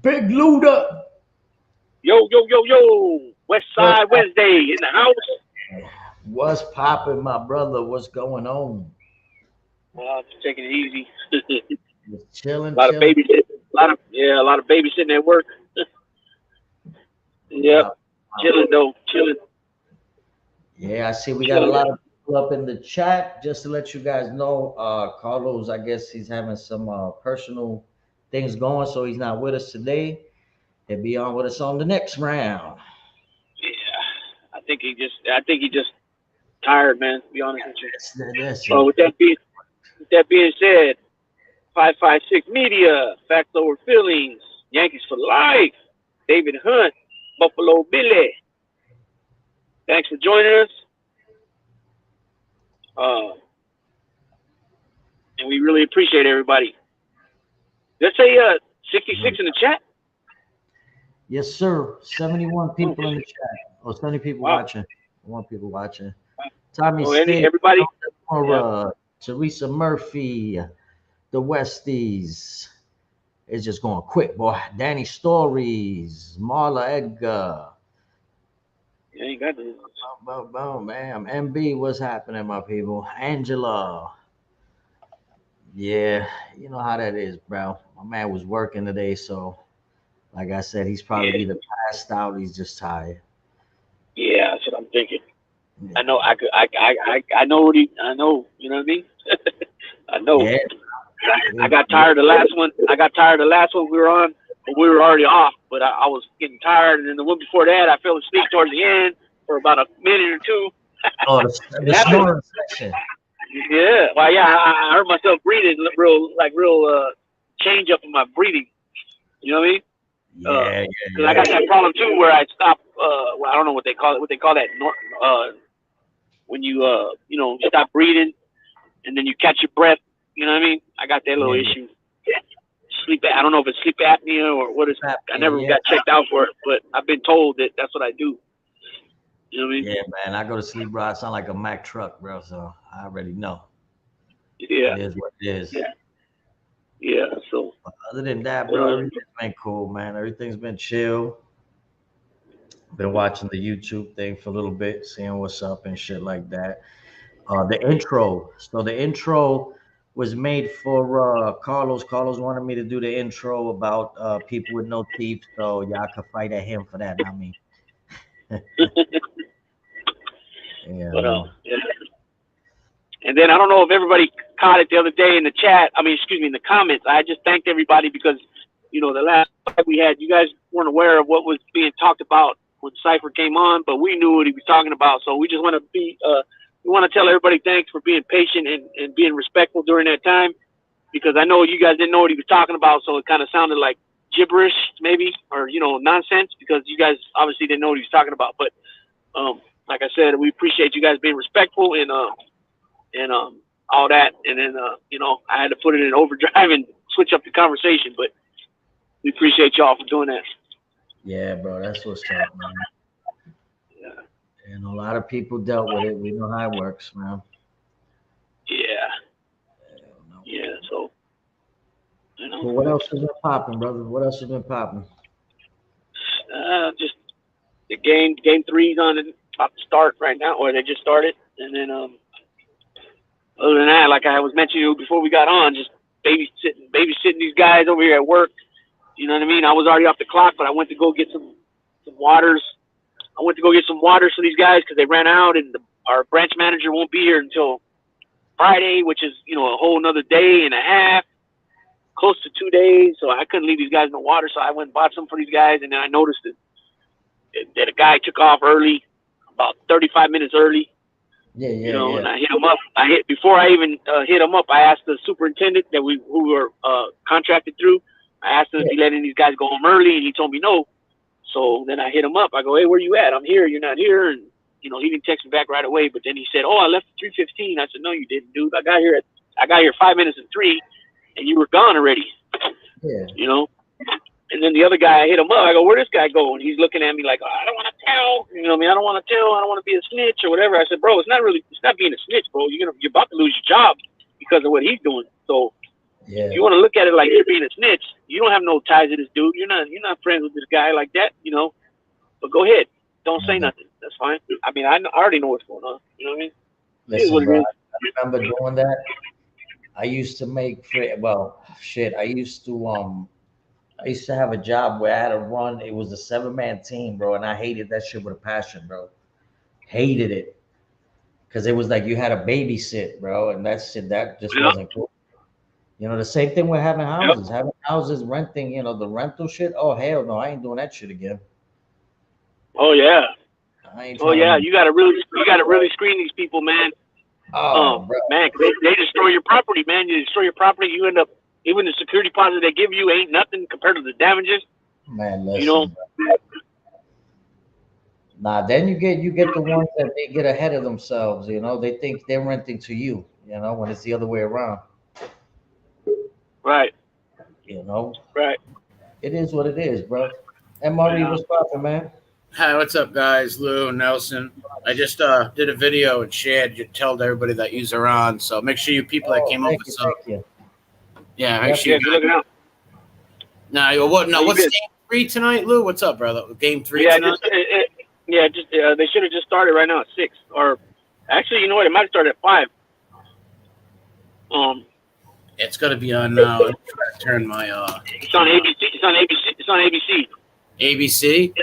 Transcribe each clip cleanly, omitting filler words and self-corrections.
Big Luda. Yo, yo, yo, yo. West What's Side Wednesday in the house. what's popping, my brother? What's going on? Just taking it easy. Just chilling, A lot of chilling. babysitting. A lot of babysitting at work. Yep. Wow. Wow. Chilling though. Chilling. Yeah, I see we got a Chilling. lot of people up in the chat. Just to let you guys know, Carlos, I guess he's having some personal things going, so he's not with us today. He'll be on with us on the next round. Yeah. I think he just tired, man, to be honest with you. Listen, With that being said, 556 Media, Facts Over Feelings, Yankees for Life, David Hunt, Buffalo Billy. Thanks for joining us. Uh, and we really appreciate everybody. Let's say 66 in the chat. yes, sir. 71 Oh, people in the chat. Oh, 70 people wow. watching. One people watching. Tommy Oh, State, everybody. Yeah. Teresa Murphy, the Westies. It's just going quick, boy. Danny Stories, Marla Edgar. Yeah, you got this. Boom, boom, boom, bam. MB, what's happening, my people? Angela. Yeah, you know how that is, bro. My man was working today, so like I said, he's probably Yeah. either passed out, he's just tired. Yeah, that's what I'm thinking. I know. Yeah. I could. I know what he. I know. You know what I mean? I know. Yeah. I got tired of the last one. I got tired of the last one we were on, but we were already off. But I was getting tired, and then the one before that, I fell asleep towards the end for about a minute or two. Oh, It the happened. snoring section. Yeah. Well, yeah. I heard myself breathing real change up in my breathing. You know what I mean? Yeah, yeah, Because I yeah. got that problem too, where I stop. Well, I don't know what they call it. What they call that? When you stop breathing and then you catch your breath. You know what I mean? I got that little Yeah, yeah. issue. Sleep. I don't know if it's sleep apnea or what is. I Apnea, never yeah. got checked out for it, but I've been told that that's what I do. You know what I mean? Yeah, man. I go to sleep, bro. I sound like a Mack truck, bro. So I already know. Yeah. It is what it is. Yeah. Yeah. So. Other than that, bro, Uh, everything's been cool, man. Everything's been chill. Been watching the YouTube thing for a little bit, seeing what's up and shit like that. The intro. So the intro was made for Carlos. Carlos wanted me to do the intro about people with no teeth, so y'all could fight at him for that, not me. You but know. yeah. And then I don't know if everybody caught it the other day in the chat. I mean, excuse me, in the comments. I just thanked everybody because the last fight we had, you guys weren't aware of what was being talked about when Cypher came on, but we knew what he was talking about. So we just want to we want to tell everybody thanks for being patient and being respectful during that time because I know you guys didn't know what he was talking about, so it kind of sounded like gibberish maybe or nonsense because you guys obviously didn't know what he was talking about. But like I said, we appreciate you guys being respectful and all that. And then I had to put it in overdrive and switch up the conversation. But we appreciate y'all for doing that. Yeah, bro, that's what's up, man. Yeah, And a lot of people dealt with it. We know how it works, man. yeah, You know. yeah. So you know, Well, what else has been popping, brother? What else has been popping? just the game three's on and about to start right now, or they just started. And then other than that, like I was mentioning before we got on, just babysitting these guys over here at work. You know what I mean? I was already off the clock, but I went to go get some waters. I went to go get some waters for these guys because they ran out, and our branch manager won't be here until Friday, which is a whole another day and a half, close to 2 days. So I couldn't leave these guys no water, so I went and bought some for these guys, and then I noticed that a guy took off early, about 35 minutes early. Yeah, yeah, yeah. And I hit him up. Before I even hit him up. I asked the superintendent who we were contracted through. I asked him if Yeah, he letting these guys go home early, and he told me no. So then I hit him up. I go, hey, where you at? I'm here. You're not here. And he didn't text me back right away. But then he said, oh, I left at 3:15. I said, no, you didn't, dude. I got here 5 minutes and 3, and you were gone already. yeah. You know. And then the other guy, I hit him up. I go, where'd this guy go? And he's looking at me like, oh, I don't want to tell. You know what I mean? I don't want to tell. I don't want to be a snitch or whatever. I said, bro, it's not being a snitch, bro. You're about to lose your job because of what he's doing. So If Yeah. you want to look at it like you're being a snitch, you don't have no ties to this dude. You're not friends with this guy like that. But go ahead, don't say Mhm. nothing. That's fine. I mean, I already know what's going on. You know what I mean? It is Listen, what it bro, is. I remember doing that. I used to make well, shit. I used to have a job where I had to run. It was a 7-man team, bro, and I hated that shit with a passion, bro. Hated it because it was like you had to babysit, bro, and that shit that just Yeah. wasn't cool. The same thing with Yep. having houses, renting. The rental shit. Oh hell no, I ain't doing that shit again. Oh yeah. I ain't Oh trying to yeah. be. You gotta really screen these people, man. Oh, bro, Man, 'cause they destroy your property, man. You destroy your property, you end up even the security deposit they give you ain't nothing compared to the damages. man, You know. listen, bro. Nah, then you get the ones that they get ahead of themselves. They think they're renting to you. When it's the other way around. Right. You know, Right. it is what it is, bro. And Marty, Yeah. what's poppin', man? Hi, what's up, guys? Lou and Nelson. I just did a video and shared. You told everybody that you're on. So make sure you people that Oh, came over. thank you, So thank you. yeah, make Yep. sure Yeah. you Good guys. looking out. Now, what? How No, you what's been? game 3 tonight, Lou? What's up, brother? Game 3 Yeah. tonight? Just they should have just started right now at 6 or actually, you know what? It might start at 5. Um, It's gonna be on now. Let me try to turn my it's on ABC. It's on ABC. It's on ABC. ABC.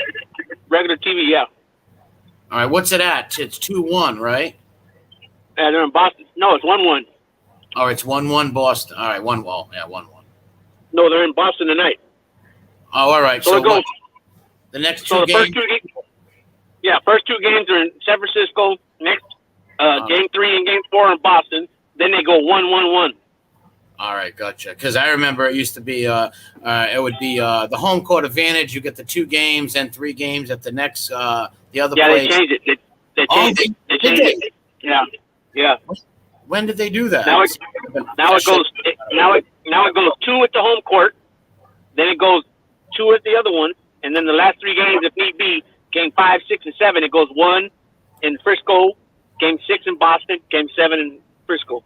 Regular TV. Yeah. All right, what's it at? It's 2-1, right? Yeah. They're in Boston. No, it's 1-1. Oh, it's 1-1 Boston. All right, 1-1. Yeah, 1-1. No, they're in Boston tonight. Oh, all right. So So it goes. what? The next So two the first games. two games. Yeah, first two games are in San Francisco. Next, Uh, game 3 and game 4 in Boston. Then they go 1-1-1. All right, gotcha. Because I remember it used to be, it would be the home court advantage. You get the 2 games and 3 games at the next, the other Yeah, they place. changed it. They Oh, changed it. They did changed they? it. Yeah, yeah. When did they do that? Now it goes now it goes 2 at the home court. Then it goes 2 at the other one, and then the last 3 games, if need be, game 5, 6, and 7, it goes 1 in Frisco, game 6 in Boston, game 7 in Frisco.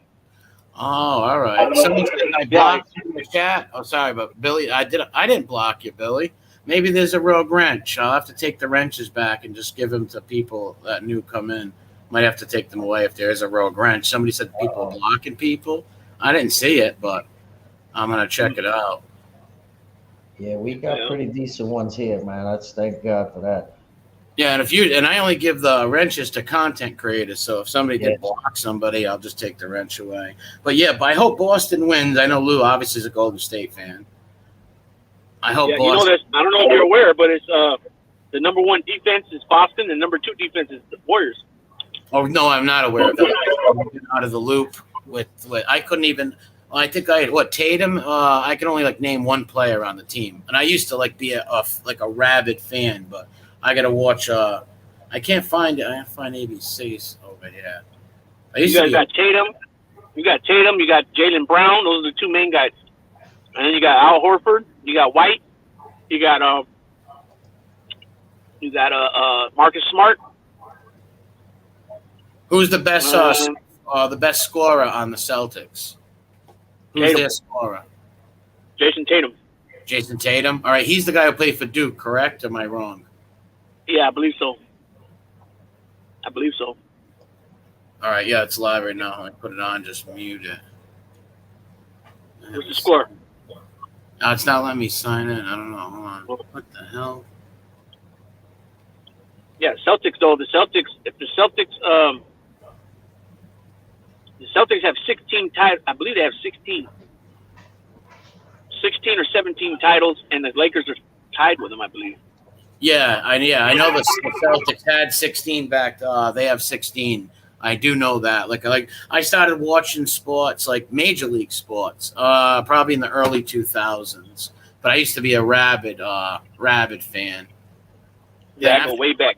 Oh, all right. Somebody said I Yeah, blocked you in the chat. Oh, sorry, but Billy, I did. I didn't block you, Billy. Maybe there's a rogue wrench. I'll have to take the wrenches back and just give them to people that new come in. Might have to take them away if there is a rogue wrench. Somebody said people Oh, blocking people. I didn't see it, but I'm gonna check it out. yeah, we got yeah, pretty decent ones here, man. Let's thank God for that. Yeah, and I only give the wrenches to content creators. So if somebody Yeah. did block somebody, I'll just take the wrench away. But yeah, but I hope Boston wins. I know Lou obviously is a Golden State fan. I hope yeah. You know Boston. this. I don't know if you're aware, but it's the number 1 defense is Boston, and number 2 defense is the Warriors. Oh no, I'm not aware of that. I've been out of the loop with I couldn't even. Well, I think I had what Tatum. I can only like name one player on the team, and I used to like be like a rabid fan, but I gotta watch. I can't find it. I can't find ABC's over here. I You used to guys be. got Tatum. You got Tatum. You got Jalen Brown. Those are the 2 main guys. And then you got Al Horford. You got White. You got Marcus Smart. Who's Um, the best scorer on the Celtics? Who's Tatum. their scorer? Jason Tatum. Jason Tatum. All right, he's the guy who played for Duke, correct? Am I wrong? Yeah, I believe so. I believe so. All right, yeah, it's live right now. I put it on, just mute it. What's the score? No, it's not letting me sign in. I don't know. Hold on. What the hell? Yeah, Celtics though. The Celtics. If the Celtics have 16 titles. I believe they have 16 or 17 titles, and the Lakers are tied with them. I believe. Yeah, I know the Celtics had 16 back. They have 16. I do know that. Like I started watching sports, like Major League sports, probably in the early 2000s. But I used to be a rabid fan. Yeah, Then I go after way back.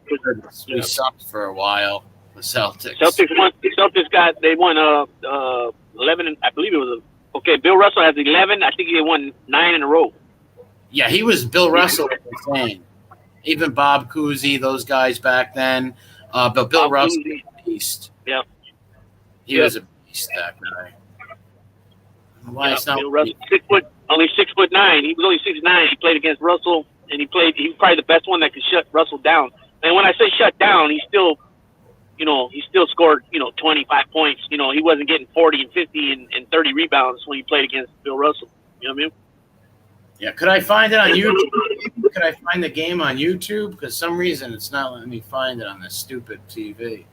we sucked for a while, the Celtics. Celtics won. The Celtics won 11. I believe it was okay. Bill Russell has 11. I think he won 9 in a row. Yeah, Bill Russell was insane. Even Bob Cousy, those guys back then. But Bill Bob Russell Cousy. was a beast. Yeah. He was a beast, that guy. Why it's not? Bill Russell, only 6'9". He was only 6'9". He played against Russell, and he was probably the best one that could shut Russell down. And when I say shut down, he still scored, 25 points. He wasn't getting 40 and 50 and 30 rebounds when he played against Bill Russell. You know what I mean? Yeah. Could I find it on YouTube? Could I find the game on YouTube? Because some reason it's not letting me find it on this stupid TV.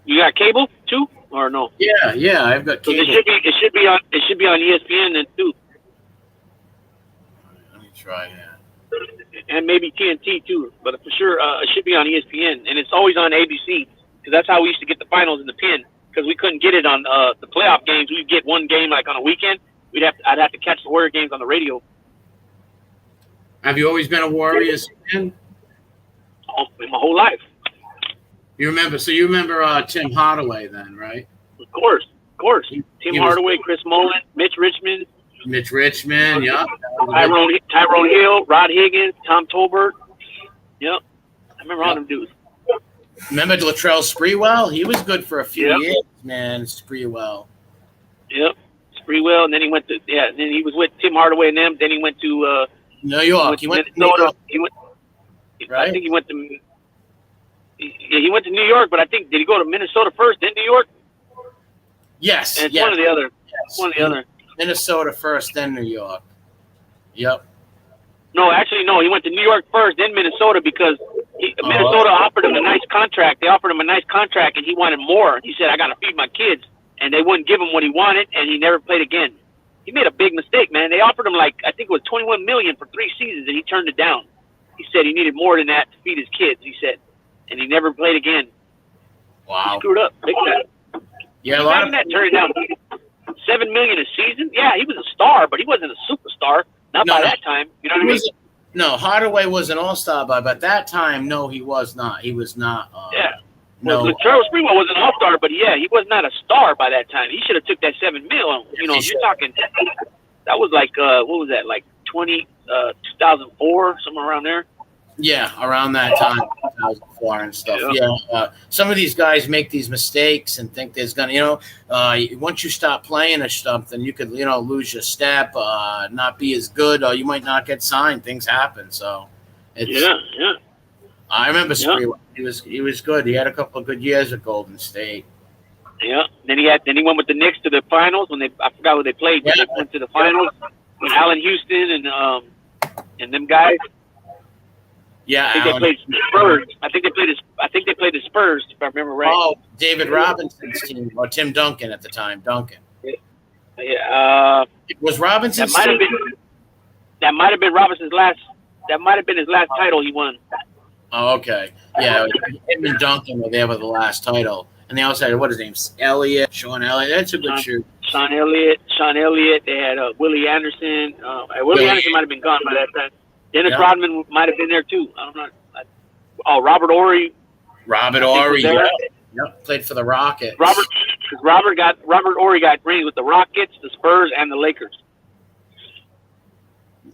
You got cable too, or no? Yeah, I've got cable. It should be on ESPN then too. Let me try that. And maybe TNT too, but for sure it should be on ESPN, and it's always on ABC because that's how we used to get the finals in the pin, because we couldn't get it on the playoff games. We'd get one game like on a weekend. I'd have to catch the Warrior games on the radio. Have you always been a Warriors fan? My whole life. You remember Tim Hardaway then, right? Of course. Tim Hardaway, Chris Mullin, Mitch Richmond, yeah. Tyrone Hill, Rod Higgins, Tom Tolbert. Yep. I remember all them dudes. Remember Latrell Sprewell? He was good for a few years, man. Sprewell. Yep. Sprewell, and then he went to then he was with Tim Hardaway and them. Then he went to New York. He went to Minnesota. Right? I think he went to New York, but I think did he go to Minnesota first, then New York? Yes. And it's one or the other. Yes. One or the other. Minnesota first, then New York. Yep. No, actually, no. He went to New York first, then Minnesota, because Minnesota offered him a nice contract. They offered him a nice contract, and he wanted more. He said, "I got to feed my kids," and they wouldn't give him what he wanted, and he never played again. He made a big mistake, man. They offered him I think it was $21 million for 3 seasons, and he turned it down. He said he needed more than that to feed his kids. He said, and he never played again. Wow. He screwed up big time. Yeah, a lot of that turned down $7 million a season. Yeah, he was a star, but he wasn't a superstar. Not by that time. You know what I mean? No, Hardaway was an all-star, but at that time, no, he was not. He was not. Charles Sprewell was an all-star, but he was not a star by that time. He should have took that $7 million. You're talking. That was what was that? 2004, somewhere around there. Yeah, around that time, 2004 and stuff. Yeah, some of these guys make these mistakes and think there's gonna, once you stop playing or something, you could, lose your step, not be as good, or you might not get signed. Things happen, so. Yeah. I remember Sprewell. He was good. He had a couple of good years at Golden State. Yeah. Then he went with the Knicks to the finals I forgot who they played. Yeah. They went to the finals with Allen Houston and them guys. Yeah, I think they played the Spurs. I think they played the Spurs, if I remember right. Oh, David Robinson's team, or Tim Duncan at the time. Duncan. Yeah. Was Robinson? That might have been Robinson's last. That might have been his last title he won. Oh, okay. Yeah, him and Duncan were there with the last title, and they also had what his name's Sean Elliott. That's a good shoot. Sean Elliott. They had Willie Anderson. Willie Anderson might have been gone by that time. Dennis Rodman might have been there too. I don't know. Robert Horry. Yep, played for the Rockets. Robert Horry got rings with the Rockets, the Spurs, and the Lakers.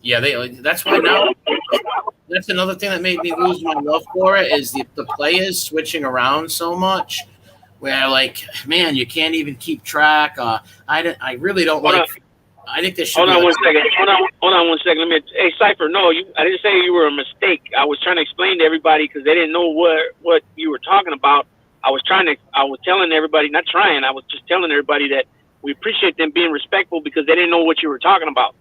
Yeah, that's why now. That's another thing that made me lose my love for it is the players switching around so much. Where man, you can't even keep track. I really don't like. I think this should. Hold on one second. Hey, Cypher, no, I didn't say you were a mistake. I was trying to explain to everybody because they didn't know what you were talking about. I was telling everybody, I was just telling everybody that we appreciate them being respectful because they didn't know what you were talking about.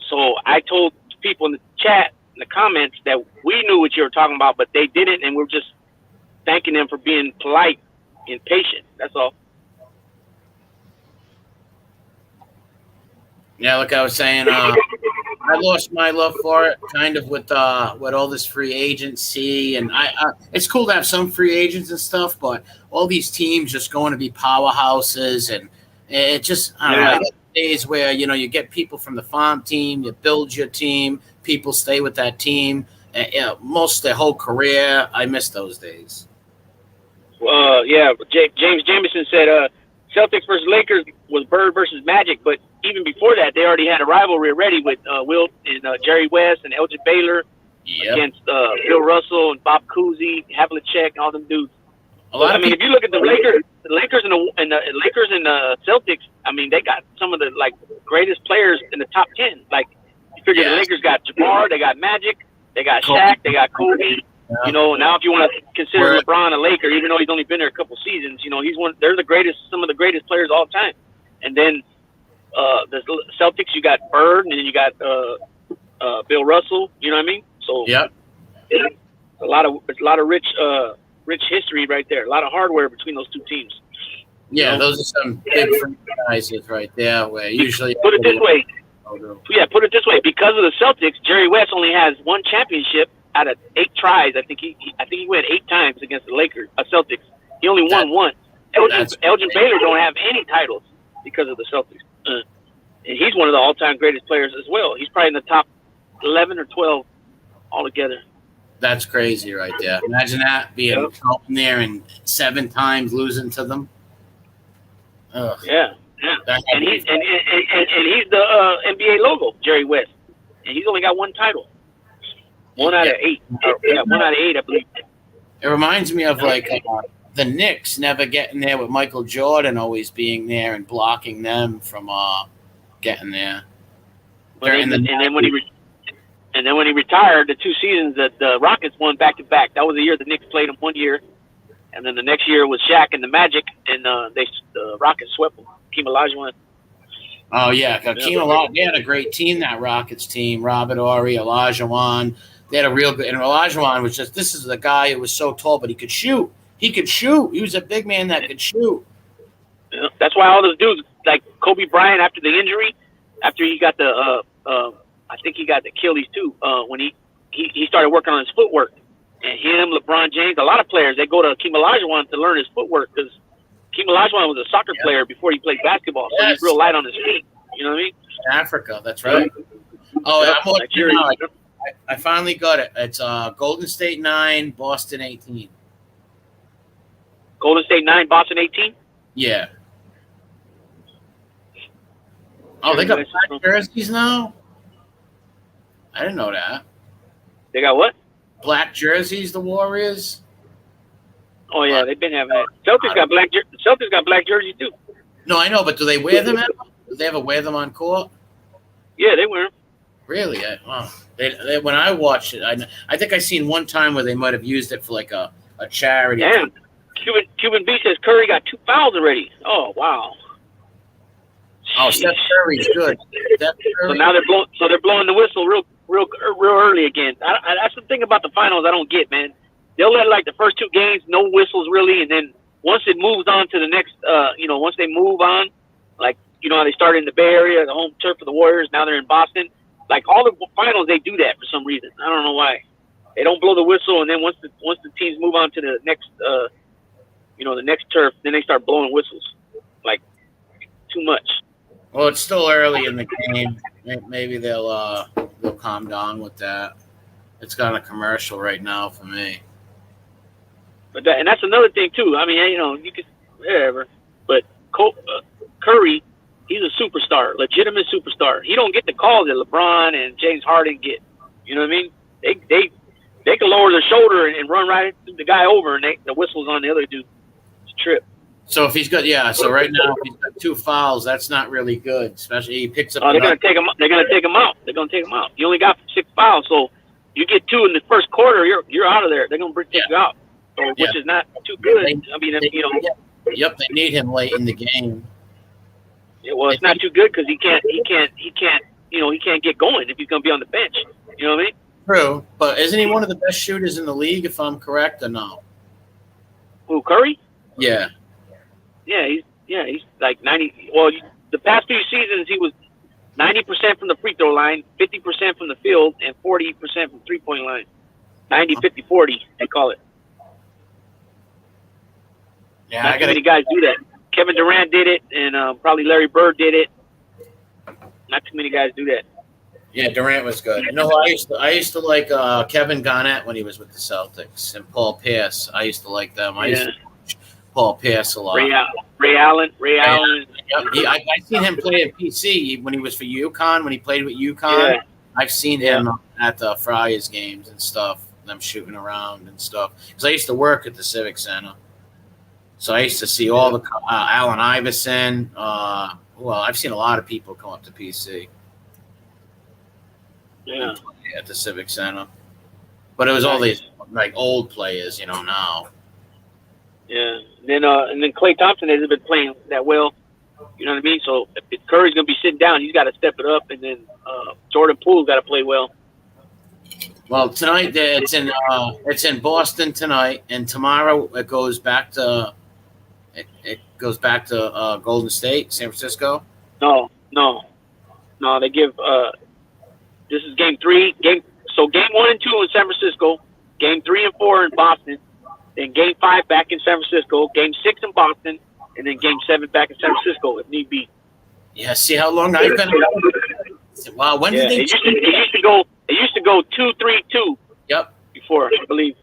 So I told people in the chat, in the comments, that we knew what you were talking about, but they didn't, and we're just thanking them for being polite and patient. That's all. Yeah, like I was saying, I lost my love for it, kind of with all this free agency, and it's cool to have some free agents and stuff, but all these teams just going to be powerhouses, and it just I don't know, days where you get people from the farm team, you build your team, people stay with that team, most of their whole career. I miss those days. James Jameson said Celtics versus Lakers was Bird versus Magic, but even before that, they already had a rivalry already with Wilt and Jerry West and Elgin Baylor against Bill Russell and Bob Cousy, Havlicek, all them dudes. A lot I of mean, people. if you look at the Lakers and the Celtics, I mean, they got some of the like greatest players in the top 10. Like, you figure the Yes. Lakers got Jabbar, they got Magic, they got Kobe. Shaq, they got Kobe. Yeah. You know, now if you want to consider Where- LeBron a Laker, even though he's only been there a couple seasons, you know, he's one. They're the greatest, some of the greatest players of all time. And then the Celtics, you got Bird, and then you got Bill Russell. You know what I mean? So Yep. it's a lot of rich history right there. A lot of hardware between those two teams. Yeah, You know? those are some big franchises right there. Where usually Put it this way. Yeah, put it this way. Because of the Celtics, Jerry West only has one championship out of 8 tries. I think he went 8 times against the Lakers, Celtics. He only won one. Elgin Baylor don't have any titles because of the Celtics. And he's one of the all-time greatest players as well. He's probably in the top 11 or 12 altogether. That's crazy right there. Imagine that being up in there and 7 times losing to them. Ugh. Yeah. And he's the NBA logo, Jerry West, and he's only got one title. One out of 8. One out of 8, I believe. It reminds me of like the Knicks never getting there with Michael Jordan always being there and blocking them from getting there. And then when he retired, the 2 seasons that the Rockets won back to back. That was the year the Knicks played him 1 year, and then the next year was Shaq and the Magic, and the Rockets swept them. Hakeem Olajuwon. Oh yeah, Hakeem Olajuwon. They had a great team, that Rockets team. Robert Horry, Olajuwon. They had a real good. And Olajuwon was just. This is the guy who was so tall, but he could shoot. He could shoot. He was a big man that could shoot. Yeah, that's why all those dudes like Kobe Bryant after the injury, after he got the I think he got the Achilles too. When he started working on his footwork, and him, LeBron James, a lot of players they go to Hakeem Olajuwon to learn his footwork because Hakeem Olajuwon was a soccer player before he played basketball, so he's real light on his feet. You know what I mean? Africa, that's right. Oh, I'm looking now. I finally got it. It's Golden State 9, Boston 18. Golden State 9, Boston 18. Yeah. Oh, they got black jerseys now? I didn't know that. They got what? Black jerseys, the Warriors? Oh, yeah, they've been having that. Celtics got black jerseys, too. No, I know, but do they wear them? Do they ever wear them on court? Yeah, they wear them. Really? They, when I watched it, I think I seen one time where they might have used it for like a charity. Damn. Cuban B says Curry got 2 fouls already. Oh, wow. Oh, Steph Curry's good. Steph Curry. So now they're blowing the whistle real early again. That's the thing about the finals I don't get, man. They'll let like the first 2 games, no whistles really, and then once it moves on to the next, once they move on, like how they started in the Bay Area, the home turf for the Warriors. Now they're in Boston. Like all the finals, they do that for some reason. I don't know why. They don't blow the whistle, and then once the teams move on to the next, the next turf, then they start blowing whistles. Like too much. Well, it's still early in the game. Maybe they'll calm down with that. It's got a commercial right now for me. But that's another thing too. I mean, you could whatever. But Curry, he's a superstar, legitimate superstar. He don't get the calls that LeBron and James Harden get. You know what I mean? They can lower their shoulder and run right the guy over, and the whistle's on the other dude. It's a trip. So if he's got so right now if he's got 2 fouls, that's not really good. Especially he picks up. They're gonna take him. They're gonna take him out. They're gonna take him out. You only got 6 fouls, so you get 2 in the first quarter, you're out of there. They're gonna take you out, which is not too good. Yep, they need him late in the game. Yeah, well, it's not too good because he can't get going if he's gonna be on the bench. You know what I mean? True, but isn't he one of the best shooters in the league? If I'm correct, or no? Who, Curry? Yeah. Yeah, he's like 90. Well, the past few seasons he was 90% from the free throw line, 50% from the field, and 40% from 3-point line. 90, 50, 40, they call it. Yeah, not too many guys do that. Kevin Durant did it, and probably Larry Bird did it. Not too many guys do that. Yeah, Durant was good. I used to like Kevin Garnett when he was with the Celtics, and Paul Pierce. I used to like them. I used to watch Paul Pierce a lot. Ray Allen. Yep. I seen him play at PC when he was for UConn. When he played with UConn, I've seen him at the Friars games and stuff. Them shooting around and stuff. Because I used to work at the Civic Center. So I used to see all the Allen Iverson. Well, I've seen a lot of people come up to PC. Yeah. At the Civic Center. But it was all these like old players, now. Yeah. And then Klay Thompson hasn't been playing that well. You know what I mean? So if Curry's gonna be sitting down, he's got to step it up, and then Jordan Poole's got to play well. Well, tonight it's in Boston tonight, and tomorrow it goes back to Golden State, San Francisco. No. They give this is game 3. Game 1 and 2 in San Francisco, game 3 and 4 in Boston, then game 5 back in San Francisco, game 6 in Boston, and then game 7 back in San Francisco if need be. Yeah, see how long I've been. Wow, when did they? It used to go 2-3-2. Yep. Before, I believe.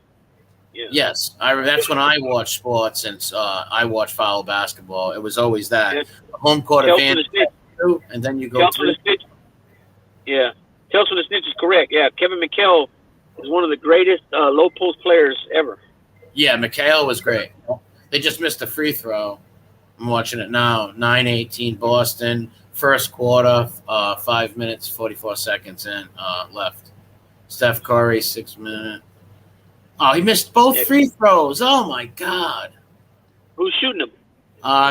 Yeah. Yes, that's when I watched sports, and I watched foul basketball. It was always that home court advantage, and then you go through. Yeah, Tales from the Snitch is correct. Yeah, Kevin McHale is one of the greatest low post players ever. Yeah, McHale was great. They just missed a free throw. I'm watching it now. 9:18 Boston. First quarter, 5 minutes, 44 seconds in left. Steph Curry, 6 minutes. Oh, he missed both free throws. Oh, my God. Who's shooting them?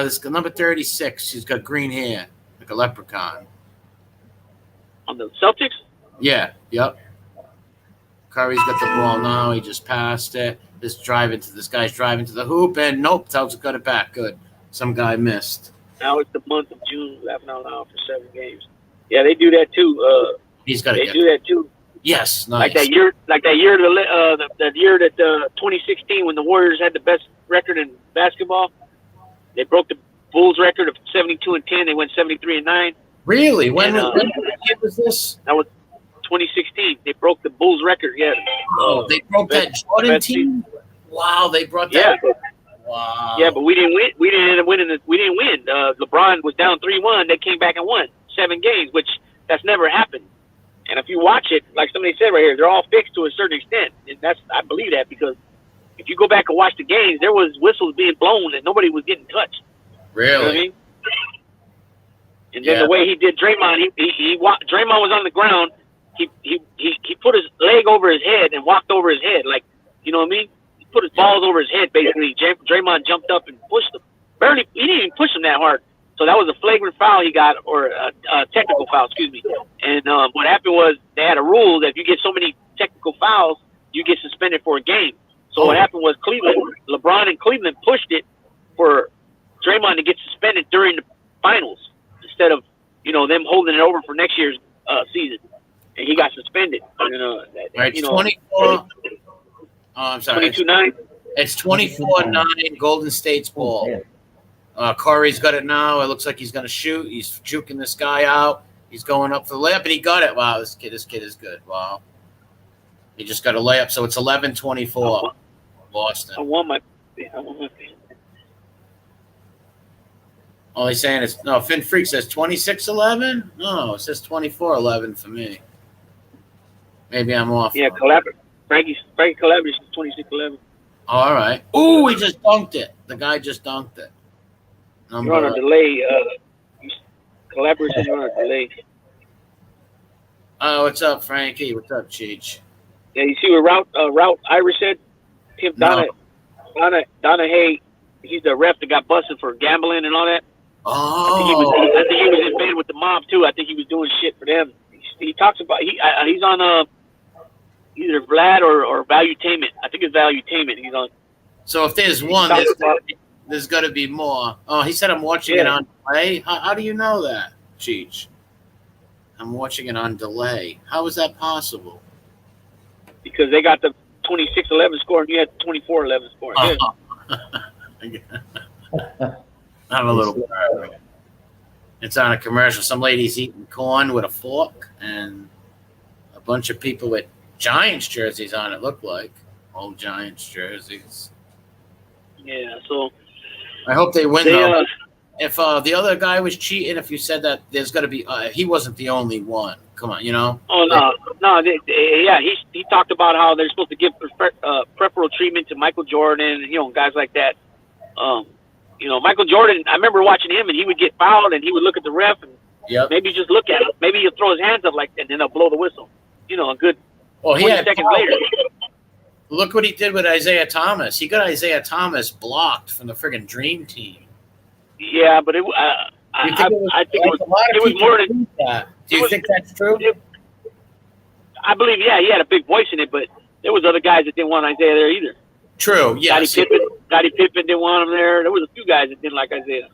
This number 36. She's got green hair, like a leprechaun. On the Celtics? Yeah, yep. Curry's got the ball now. He just passed it. This guy's driving to the hoop, and nope, Celtics got it back. Good. Some guy missed. Now it's the month of June, laughing out loud for 7 games. Yeah, they do that too. He's got to do that too. Yes, nice. Like that year that 2016 when the Warriors had the best record in basketball. They broke the Bulls record of 72-10. They went 73-9. Really? When was this? That was 2016. They broke the Bulls record. Yeah. They broke that Jordan team. Wow, they brought that. Yeah. Wow. Yeah, but we didn't win. We didn't end up winning. We didn't win. LeBron was down 3-1. They came back and won 7 games, which that's never happened. And if you watch it, like somebody said right here, they're all fixed to a certain extent, and I believe that because if you go back and watch the games, there was whistles being blown and nobody was getting touched. Really? You know what I mean? And then the way he did Draymond, Draymond was on the ground. He put his leg over his head and walked over his head, like, you know what I mean? He put his balls over his head basically. Draymond jumped up and pushed him. Barely, he didn't even push him that hard. So that was a flagrant foul he got, or a technical foul, excuse me. And what happened was they had a rule that if you get so many technical fouls, you get suspended for a game. So what happened was LeBron and Cleveland pushed it for Draymond to get suspended during the finals instead of, them holding it over for next year's season. And he got suspended. Right, 24. I'm sorry. 22-9. It's 24-9 Golden State's ball. Curry's got it now. It looks like he's going to shoot. He's juking this guy out. He's going up for the layup, and he got it. Wow, this kid is good. Wow. He just got a layup, so it's 11-24 Boston. I want my All he's saying is, no, Finn Freak says 26-11? No, it says 24-11 for me. Maybe I'm off. Yeah, Frankie Calabria is 26-11. All right. Ooh, he just dunked it. The guy just dunked it. You're on a delay. Calabria says you're on a delay. Oh, what's up, Frankie? What's up, Cheech? Yeah, you see what Route Irish said? Tim Donna Hay, he's the ref that got busted for gambling and all that. Oh. I think he was in bed with the mob too. I think he was doing shit for them. He talks about he's on either Vlad or Valuetainment. I think it's Valuetainment. He's on. So if there's one, there's got to be more. Oh, he said I'm watching it on delay. How do you know that, Cheech? I'm watching it on delay. How is that possible? Because they got the 26-11 score and you had 24-11 score. I'm a little proud. It's on a commercial. Some lady's eating corn with a fork, and a bunch of people with Giants jerseys on it look like old Giants jerseys. Yeah, so I hope they win though. If the other guy was cheating, if you said that, there's got to be. He wasn't the only one. Come on, Oh no. He talked about how they're supposed to give preferential treatment to Michael Jordan, guys like that. Michael Jordan, I remember watching him, and he would get fouled, and he would look at the ref, and maybe just look at him. Maybe he'll throw his hands up and then he'll blow the whistle. A good 20 seconds later. Look what he did with Isaiah Thomas. He got Isaiah Thomas blocked from the friggin' Dream Team. Yeah, but I think it was more than that. Do you think that's true? I believe, yeah, he had a big voice in it, but there was other guys that didn't want Isaiah there either. True, yeah. Scottie Pippen didn't want him there. There was a few guys that didn't like Isaiah.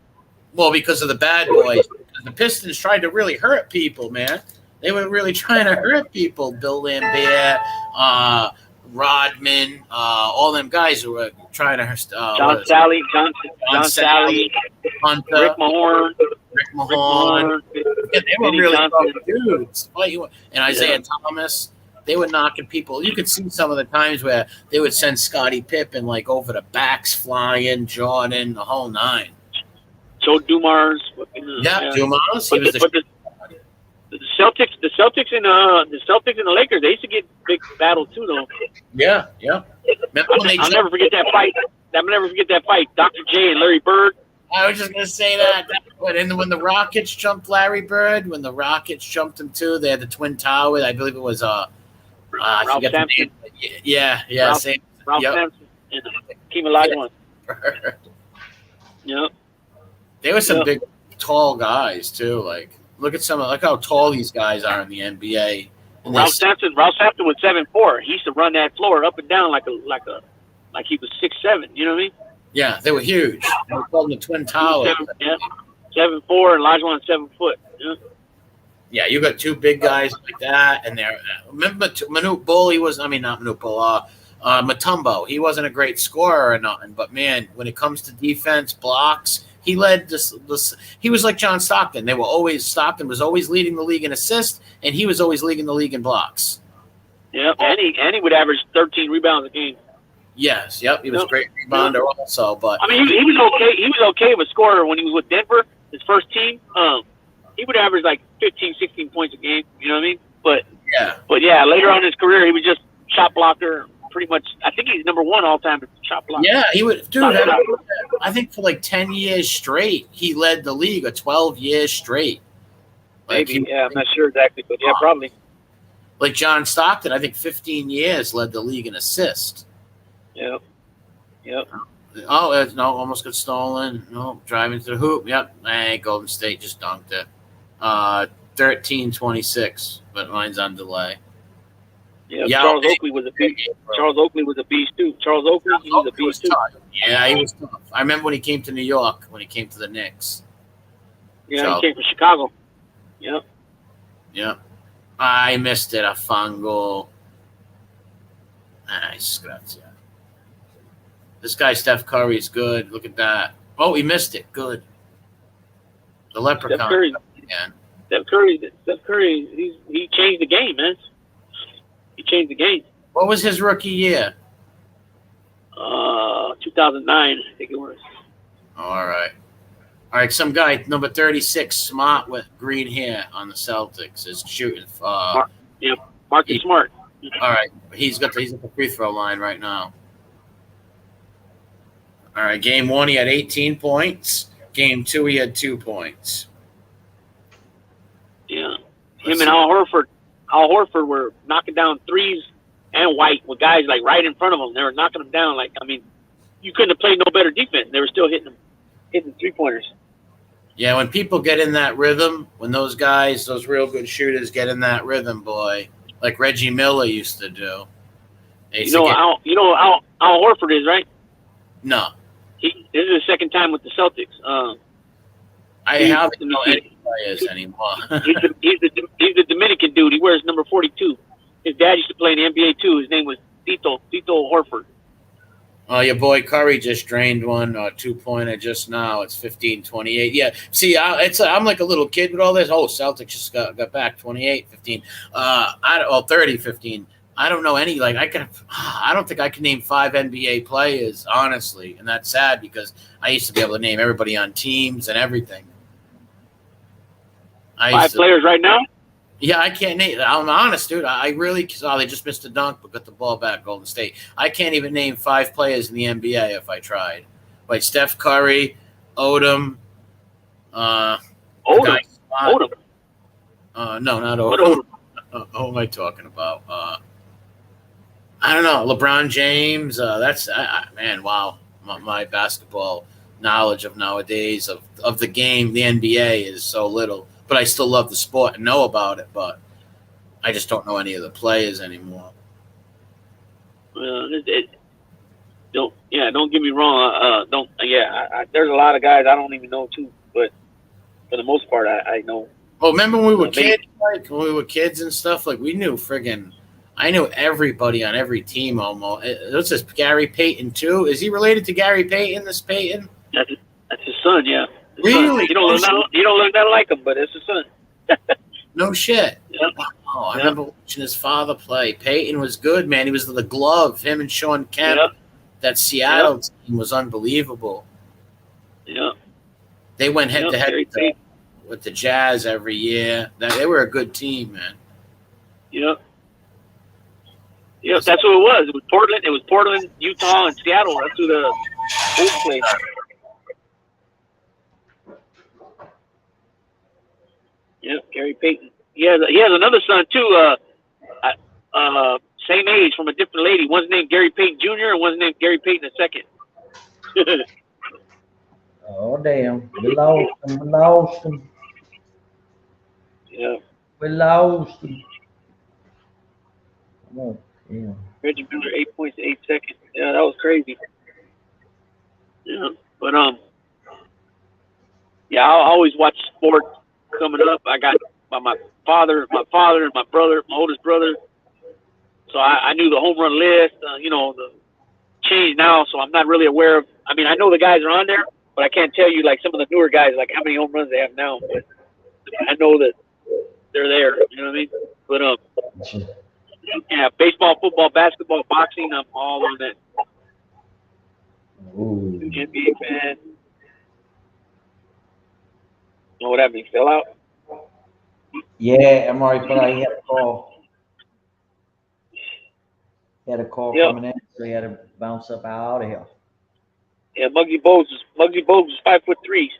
Well, because of the bad boys. The Pistons tried to really hurt people, man. They were really trying to hurt people. Bill Lambier, Rodman, all them guys who were trying to hurt. John Sally, Hunter, Rick Mahorn. Yeah, they were really tough dudes. And Isaiah Thomas, they were knocking people. You could see some of the times where they would send Scottie Pippen over the backs flying, Jordan, the whole nine. Joe Dumars. Dumars. He was the Celtics and the Lakers, they used to get big battles too, though. Yeah. I'll never forget that fight. Dr. J and Larry Bird. I was just gonna say that. And when the Rockets jumped Larry Bird, when the Rockets jumped him too, they had the Twin Towers. I believe it was Ralph Sampson. Yeah. Ralph Sampson and Keem Olajuwon. Yep. There were some big, tall guys too. Look at look how tall these guys are in the NBA. Ralph Sampson was 7'4". He used to run that floor up and down like he was 6'7". You know what I mean? Yeah, they were huge. They called them the Twin Towers. 7'4", and Olajuwon 7 foot. Yeah, you got two big guys like that, and remember Manute Bull? Not Manute Bull. Mutombo. He wasn't a great scorer or nothing, but man, when it comes to defense, blocks. He led this. He was like John Stockton. Stockton was always leading the league in assists, and he was always leading the league in blocks. Yeah, and he would average 13 rebounds a game. Yes, he was a great rebounder also. But he was okay. He was okay of a scorer when he was with Denver, his first team. He would average 15, 16 points a game. You know what I mean? But later on in his career, he was just shot blocker. Pretty much, I think he's number one all time shot blocker. Yeah, he would, dude. I think for 10 years straight, he led the league. 12 years straight. Maybe, I'm not sure exactly, but yeah, probably. Like John Stockton, I think 15 years led the league in assists. Yep. Oh, no, almost got stolen. No, driving to the hoop. Yep. Golden State just dunked it. 13-26, but mine's on delay. Yeah, Charles Oakley was a beast. Charles Oakley was a beast too. He was a beast too. Yeah, he was tough. I remember when he came to New York, when he came to the Knicks. Yeah, he came from Chicago. Yep. I missed it. A fango. Nice, grazie. This guy, Steph Curry, is good. Look at that. Oh, he missed it. Good. The leprechaun. Steph Curry, he changed the game, man. He changed the game. What was his rookie year? 2009, I think it was. All right. Some guy, number 36, Smart with green hair on the Celtics, is shooting. Marcus Smart. All right. He's at the free throw line right now. All right. Game 1, he had 18 points. Game 2, he had 2 points. Yeah. Him and Al Horford were knocking down threes and White with guys right in front of them. They were knocking them down. You couldn't have played no better defense. They were still hitting 3-pointers. Yeah, when people get in that rhythm, when those guys, those real good shooters get in that rhythm, boy, like Reggie Miller used to do. Al Horford is, right? No. This is his second time with the Celtics. I hardly know any players anymore. he's the Dominican dude. He wears number 42. His dad used to play in the NBA too. His name was Tito Horford. Oh, your boy Curry just drained one 2-pointer just now. It's 15-28. Yeah, see, I'm like a little kid with all this. Oh, Celtics just got back 28-15. 30-15. I don't know any. I don't think I can name 5 NBA players, honestly, and that's sad because I used to be able to name everybody on teams and everything. 5 players right now? Yeah, I can't name. I'm honest, dude. I really. They just missed a dunk, but got the ball back. Golden State. I can't even name 5 players in the NBA if I tried. Like Steph Curry, Odom, the guy Odom. Odom. no, not What Odom. Odom? Who am I talking about? I don't know. LeBron James. Man. Wow, my basketball knowledge of nowadays of the game, the NBA, is so little. But I still love the sport and know about it. But I just don't know any of the players anymore. Don't get me wrong. Don't. Yeah, there's a lot of guys I don't even know too, but for the most part, I know. Oh, remember when we were Maybe. kids? Like when we were kids and stuff. Like we knew friggin'. I knew everybody on every team almost. What's this? Gary Payton too? Is he related to Gary Payton? This Payton? That's his son. Yeah. His Really? Son. You don't look that like him, but it's his son. No shit. Yeah. Wow, I remember watching his father play. Peyton was good, man. He was the glove. Him and Sean Kemp. Yeah. That Seattle team was unbelievable. Yeah. They went head to head Payton. with the Jazz every year. They were a good team, man. Yeah. Yeah, that's who it was. It was Portland. It was Portland, Utah, and Seattle. That's who the Bulls played. Yeah, Gary Payton. He has another son too. Same age from a different lady. One's named Gary Payton Jr. and one's named Gary Payton II. Oh damn, we lost him. Yeah. We lost him. Oh, yeah. Reggie Miller, 8 points, 8 seconds. Yeah, that was crazy. Yeah, but yeah, I always watch sports coming up. I got my father, and my brother, my oldest brother. So I knew the home run list. The change now, so I'm not really aware of. I mean, I know the guys are on there, but I can't tell you like some of the newer guys, like how many home runs they have now. But I know that they're there. You know what I mean? But yeah, baseball, football, basketball, boxing. I'm all on that. Ooh. NBA fan. Know what happened? He fell out. Yeah, Amari felt like he had a call. He had a call Yep. coming in, so he had to bounce up out of here. Yeah, Muggsy Bogues was 5'3".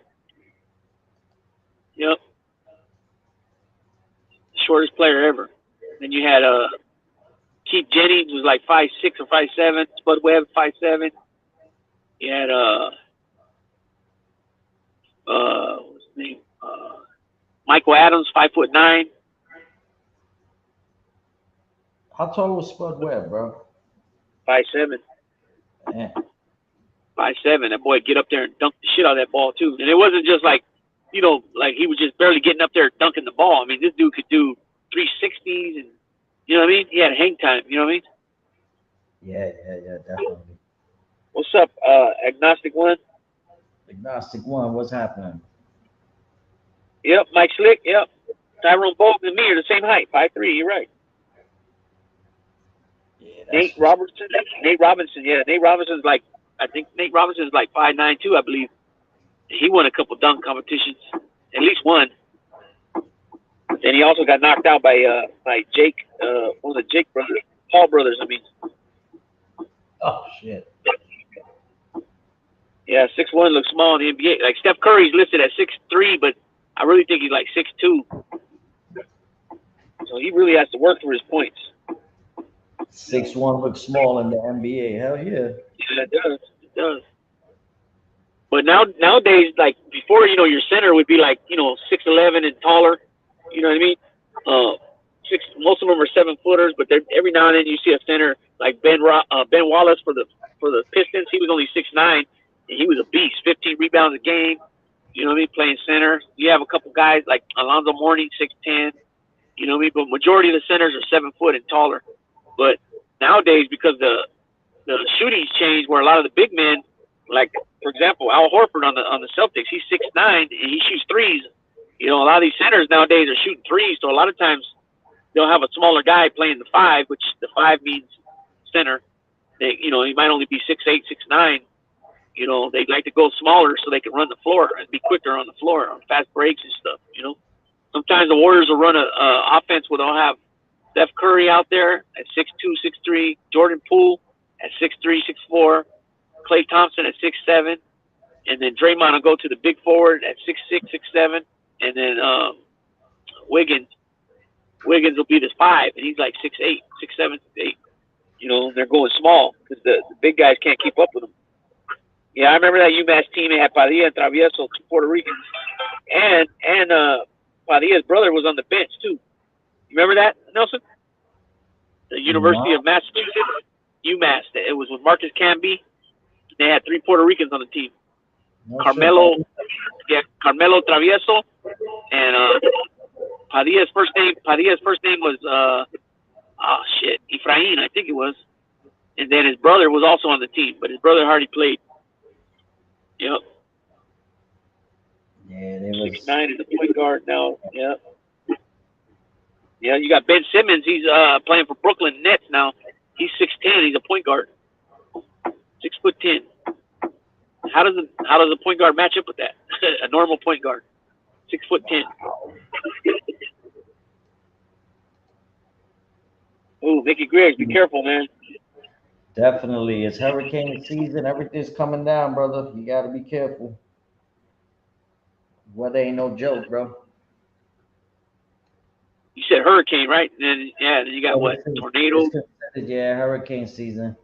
Yep. Shortest player ever. Then you had Keith Jennings was like 5'6" or 5'7". Spud Webb 5'7". You had what's his name? Michael Adams 5'9". How tall was Spud Webb, bro? 5'7". Man. 5'7". That boy get up there and dunk the shit out of that ball too. And it wasn't just like, like he was just barely getting up there dunking the ball. I mean, this dude could do 360s and you know what I mean? He had hang time. You know what I mean? Yeah, definitely. What's up, Agnostic One? Agnostic One, what's happening? Yep, Mike Slick. Yep, Tyrone Bolton and me are the same height, 5'3". You're right. Yeah, Nate Robinson. Yeah, Nate Robinson's like, I think Nate Robinson's like 5'9" too, I believe. He won a couple dunk competitions, at least one. And he also got knocked out by Jake, one of the Jake brothers, Paul brothers. I mean. Oh shit. Yeah, 6'1" looks small in the NBA. Like Steph Curry's listed at 6'3", but I really think he's like 6'2". So he really has to work for his points. 6'1" looks small in the NBA. Hell yeah. Yeah, it does. It does. But nowadays, like before, your center would be like 6'11" and taller. You know what I mean? Most of them are 7-footers, but every now and then you see a center like Ben Wallace for the Pistons. He was only 6'9", and he was a beast. 15 rebounds a game. You know what I mean? Playing center. You have a couple guys like Alonzo Mourning, 6'10". You know what I mean? But majority of the centers are 7 foot and taller. But nowadays, because the shootings changed, where a lot of the big men, like for example Al Horford on the Celtics, he's 6'9" and he shoots threes. A lot of these centers nowadays are shooting threes, so a lot of times they'll have a smaller guy playing the 5, which the 5 means center. He might only be 6'8", 6'9". They like to go smaller so they can run the floor and be quicker on the floor on fast breaks and stuff. Sometimes the Warriors will run a offense where they'll have Steph Curry out there at 6'2", 6'3", Jordan Poole at 6'3", 6'4", Klay Thompson at 6'7", and then Draymond will go to the big forward at 6'6", 6'7", and then Wiggins will be this 5, and he's like 6'8", 6'7", 6'8". You know, they're going small because the big guys can't keep up with them. Yeah, I remember that UMass team. They had Padilla and Travieso, 2 Puerto Ricans, and Padilla's brother was on the bench too. You remember that, Nelson? The University of Massachusetts, UMass. It was with Marcus Camby. They had 3 Puerto Ricans on the team. Carmelo Travieso, and Padilla's first name was Efrain, I think it was. And then his brother was also on the team, but his brother hardly played. Yep. Yeah, they was 6'9" is the point guard now. Yep. Yeah, you got Ben Simmons. He's playing for Brooklyn Nets now. He's 6'10". He's a point guard. 6'10". How does a point guard match up with that? A normal point guard, 6'10". Ooh, Mickey Griggs, be careful, man. definitely, it's hurricane season. Everything's coming down, brother. You got to be careful. Weather ain't no joke, bro. You said hurricane, right? And then you got what? Tornadoes. Yeah, hurricane season.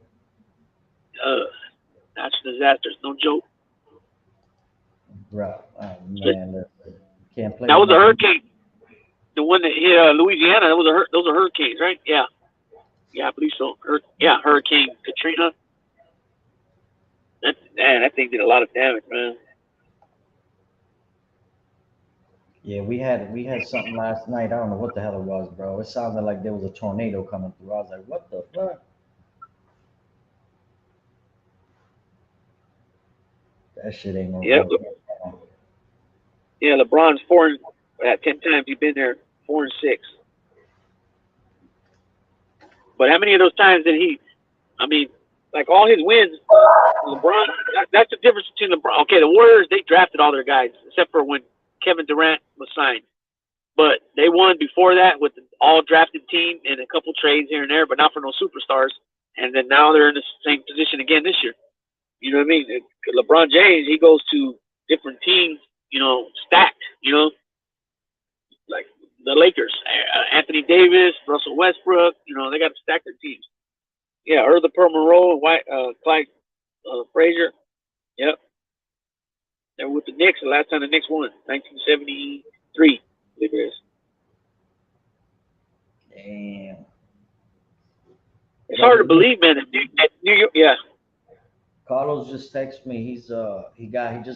Natural disasters, no joke. Bro, oh, man, listen, can't play. That was a hurricane. The one that hit Louisiana. Those are hurricanes, right? Yeah, I believe so. Hurricane Katrina. That thing did a lot of damage, man. Yeah, we had something last night. I don't know what the hell it was, bro. It sounded like there was a tornado coming through. I was like, what the fuck? That shit ain't no Yep. joke. Yeah, LeBron's 10 times he's been there, 4-6. But how many of those times did he? I mean, like all his wins, LeBron. That's the difference between LeBron. Okay, the Warriors, they drafted all their guys except for when Kevin Durant was signed. But they won before that with the all drafted team and a couple trades here and there, but not for no superstars. And then now they're in the same position again this year. You know what I mean? LeBron James, he goes to different teams, stacked, like the Lakers, Anthony Davis, Russell Westbrook, they got to stack their teams. Yeah, Earl the Pearl Monroe, Clyde Frazier. Yep. They were with the Knicks the last time the Knicks won, 1973, I believe it is. Damn. It's hard to believe, man. At New York, yeah. Carlos just texted me. He just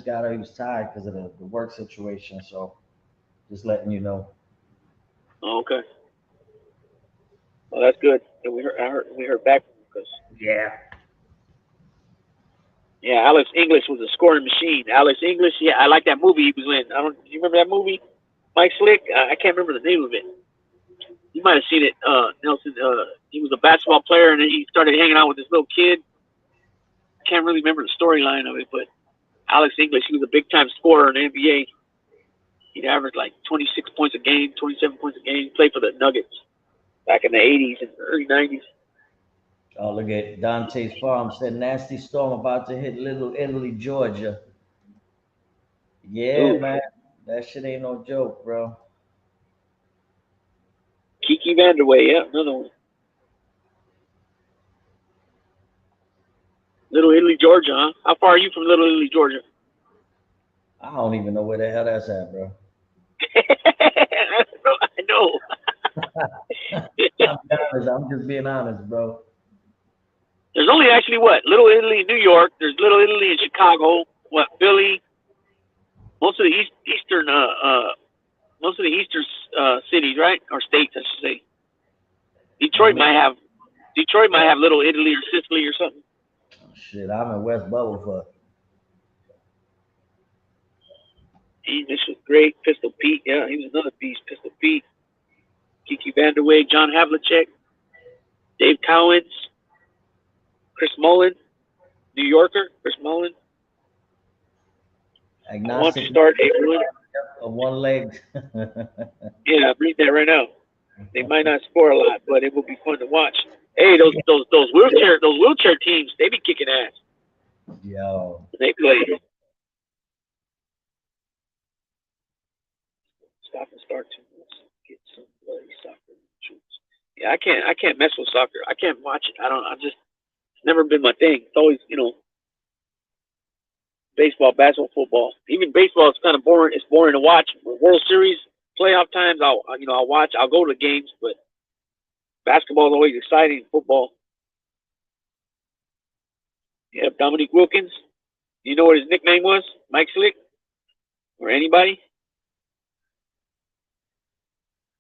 got out. He was tired because of the work situation. So just letting you know. Oh, okay. Well, that's good. And we heard back because Yeah. yeah, Alex English was a scoring machine. Alex English, yeah, I like that movie he was in. Do you remember that movie, Mike Slick? I can't remember the name of it. You might have seen it, Nelson. He was a basketball player, and then he started hanging out with this little kid. I can't really remember the storyline of it, but Alex English, he was a big-time scorer in the NBA. He'd average like 26 points a game, 27 points a game. He played for the Nuggets back in the 80s and early 90s. Oh, look at Dante's Farm said nasty storm about to hit Little Italy, Georgia. Yeah, Ooh. man. That shit ain't no joke, bro. Kiki Vanderway, yeah, another one. Little Italy, Georgia, huh? How far are you from Little Italy, Georgia? I don't even know where the hell that's at, bro. I know. I'm just being honest, bro. There's only actually what? Little Italy in New York. There's Little Italy in Chicago. What? Philly. Most of the eastern cities, right? Or states, I should say. Detroit might have Little Italy or Sicily or something. Shit, I'm in West Bubblefoot. This was great. Pistol Pete, yeah, he was another beast. Pistol Pete, Kiki Vanderway, John Havlicek, Dave Cowens, Chris Mullin, New Yorker, Chris Mullin. Agnostic. I want to start a one leg. Yeah, read that right now. They might not score a lot, but it will be fun to watch. Hey, those wheelchair teams, they be kicking ass. Yo. They play. start to get some bloody soccer. Yeah, I can't mess with soccer. I can't watch it. I don't. I just it's never been my thing. It's always baseball, basketball, football. Even baseball is kind of boring. It's boring to watch. World Series playoff times, I'll watch. I'll go to the games, but basketball is always exciting. Football. Yeah, Dominique Wilkins. You know what his nickname was? Mike Slick or anybody?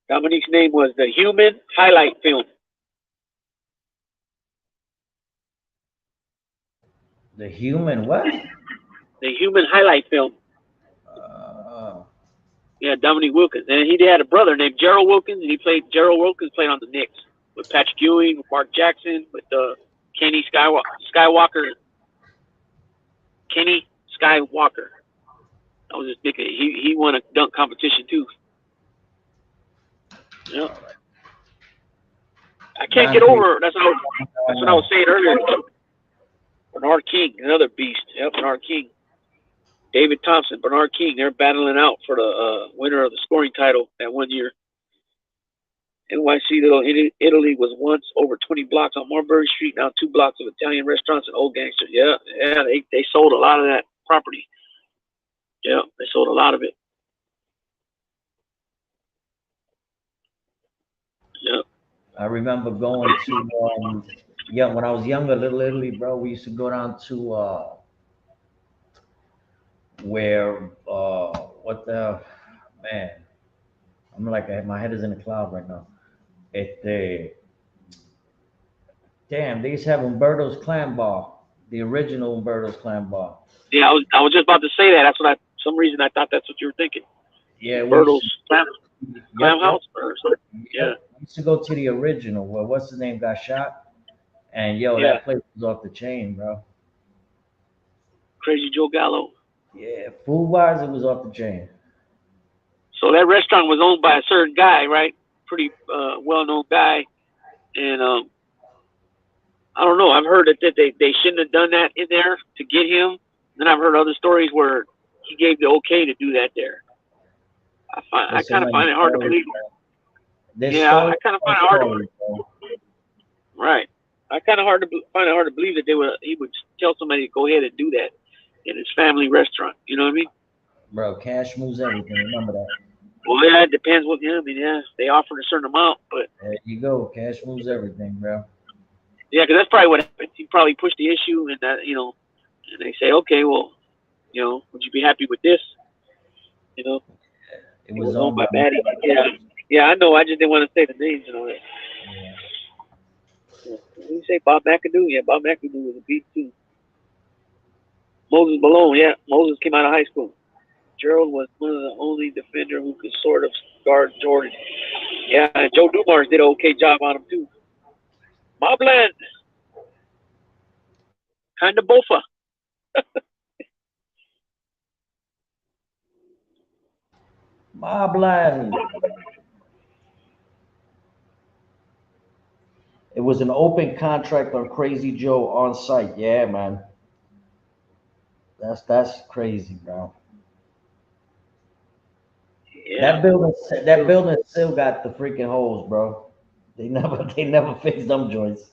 Dominique's name was the Human Highlight Film. The human what? The Human Highlight Film. Uh, Yeah, Dominique Wilkins, and he had a brother named Gerald Wilkins, and Gerald Wilkins played on the Knicks with Patrick Ewing, with Mark Jackson, with Kenny Skywalker. Kenny Skywalker. That was his nickname. He won a dunk competition too. Yeah. I can't get over. That's what I was saying earlier. Bernard King, another beast. Yep, Bernard King. David Thompson, Bernard King. They're battling out for the winner of the scoring title that one year. NYC Little Italy was once over 20 blocks on Marbury Street. Now 2 blocks of Italian restaurants and old gangsters. Yeah. They sold a lot of that property. Yeah, they sold a lot of it. Yeah. I remember going to when I was younger, Little Italy, bro. We used to go down to where what the man? I'm like my head is in the cloud right now. The damn, they used to have Umberto's Clam Bar, the original Umberto's Clam Bar. Yeah, I was just about to say that. That's what some reason I thought that's what you were thinking. Yeah, Bertles Clam yep, House or something. Yeah. yep. We used to go to the original where what's his name got shot, and yo, Yeah. that place was off the chain, bro. Crazy Joe Gallo. Yeah, food wise, it was off the chain. So that restaurant was owned by a certain guy, right? Pretty well-known guy, and I don't know. I've heard that they shouldn't have done that in there to get him. Then I've heard other stories where he gave the okay to do that there. I kind of find it hard to believe. Yeah, I kind of find it hard to. Right. I kind of find it hard to believe that he would tell somebody to go ahead and do that in his family restaurant. You know what I mean? Bro, cash moves everything. Remember that. Well, yeah, it depends what. Yeah, I mean, yeah, they offered a certain amount, but there you go. Cash moves everything, bro. Yeah, because that's probably what happened. He probably pushed the issue, and and they say, okay, well, would you be happy with this? It was owned owned by by Batty. Yeah, I know. I just didn't want to say the names and all that. Yeah. When you say Bob McAdoo, yeah, Bob McAdoo was a beast too. Moses Malone, yeah, Moses came out of high school. Gerald was one of the only defender who could sort of guard Jordan. Yeah, and Joe Dumars did an okay job on him too. Mobland, kind of bofa. Mobland. It was an open contract on Crazy Joe on site. Yeah, man. That's crazy, bro. Yeah. That building still got the freaking holes, bro. They never fixed them joints.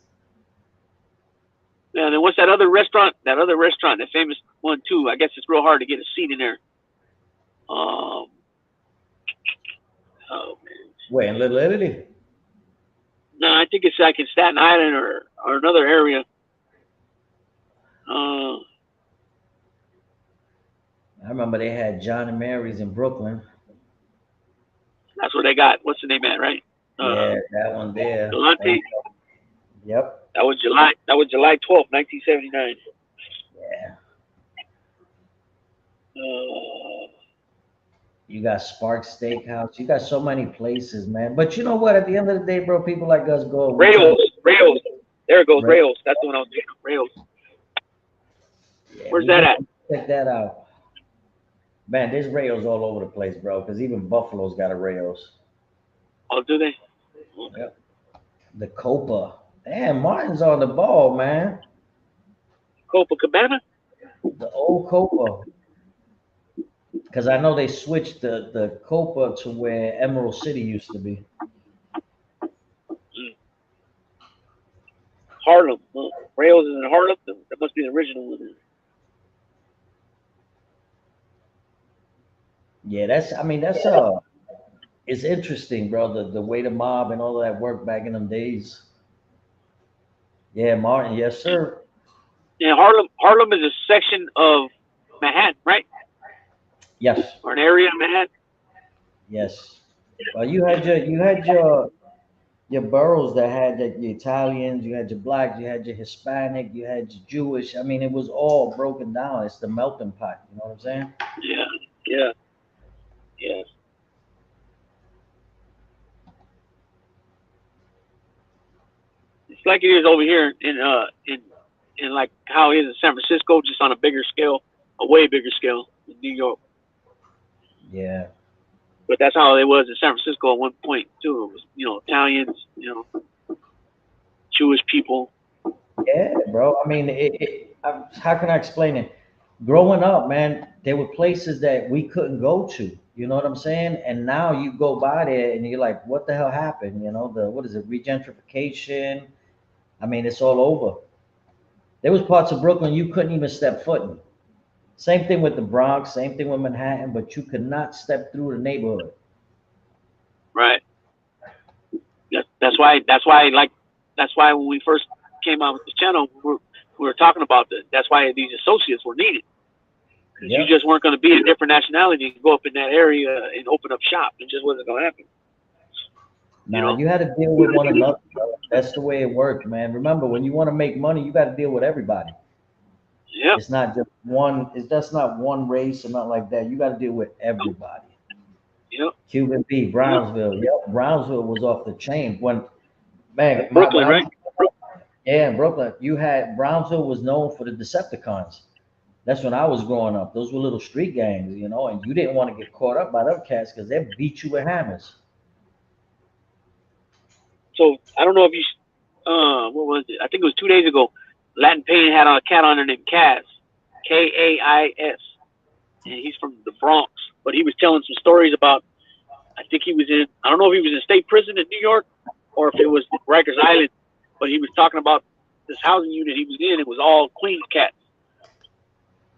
Yeah, and then what's that other restaurant? That other restaurant, that famous one too. I guess it's real hard to get a seat in there. Oh man. Wait, in Little Italy? No, I think it's like in Staten Island or another area. I remember they had John and Mary's in Brooklyn. That's where they got. What's the name at, right? Yeah, that one there. Galante. Yep. That was July 12th, 1979. Yeah. Uh, You got Spark Steakhouse. You got so many places, man. But you know what? At the end of the day, bro, people like us go. Rails. There it goes, Rails. That's the one I was thinking. Rails. Yeah, where's that at? Check that out. Man, there's Rails all over the place, bro. Because even Buffalo's got a Rails. Oh, do they? Yep. The Copa. Damn, Martin's on the ball, man. Copacabana? The old Copa. because I know they switched the Copa to where Emerald City used to be. Mm. Harlem. Rails is in Harlem. That must be the original one. Yeah, I mean, it's interesting, bro. The way the mob and all of that worked back in them days. Yeah, Martin. Yes, sir. Yeah, Harlem is a section of Manhattan, right? Yes, Or an area of Manhattan. yes. Well, you had your boroughs that had your Italians, you had your blacks, you had your Hispanic, you had your Jewish. I mean, it was all broken down. It's the melting pot. You know what I'm saying? Yeah, yeah, yeah. It's like it is over here in like how it is in San Francisco, just on a bigger scale, a way bigger scale in New York. Yeah. But that's how it was in San Francisco at one point too. It was Italians, Jewish people. Yeah, bro. I mean, how can I explain it? Growing up, man, there were places that we couldn't go to. You know what I'm saying? And now you go by there and you're like, what the hell happened? You know, what is it, regentrification? I mean, it's all over. There was parts of Brooklyn you couldn't even step foot in. Same thing with the Bronx, same thing with Manhattan, but you could not step through the neighborhood. Right. That's why. That's why when we first came out with the channel, we were talking about that. That's why these associates were needed because you Yep. just weren't going to be a different nationality and go up in that area and open up shop. It just wasn't going to happen. You Nah, know. you had to deal with one another, bro. That's the way it worked, man. Remember, when you want to make money, you got to deal with everybody. Yep. It's not just one. It's that's not one race or not like that. You got to deal with everybody. Yep. Cuban B, Yep. Brownsville. Yep, Brownsville was off the chain. When man, Brooklyn, when I was right? yeah in Brooklyn, you had Brownsville was known for the Decepticons. That's when I was growing up. Those were little street gangs, you know, and you didn't want to get caught up by them cats because they beat you with hammers. So I don't know if you, what was it? I think it was 2 days ago. Latin Payne had a cat on there named Kaz, Kais, and he's from the Bronx. But he was telling some stories about. I think he was in. I don't know if he was in state prison in New York or if it was Rikers Island. But he was talking about this housing unit he was in. It was all Queens cats,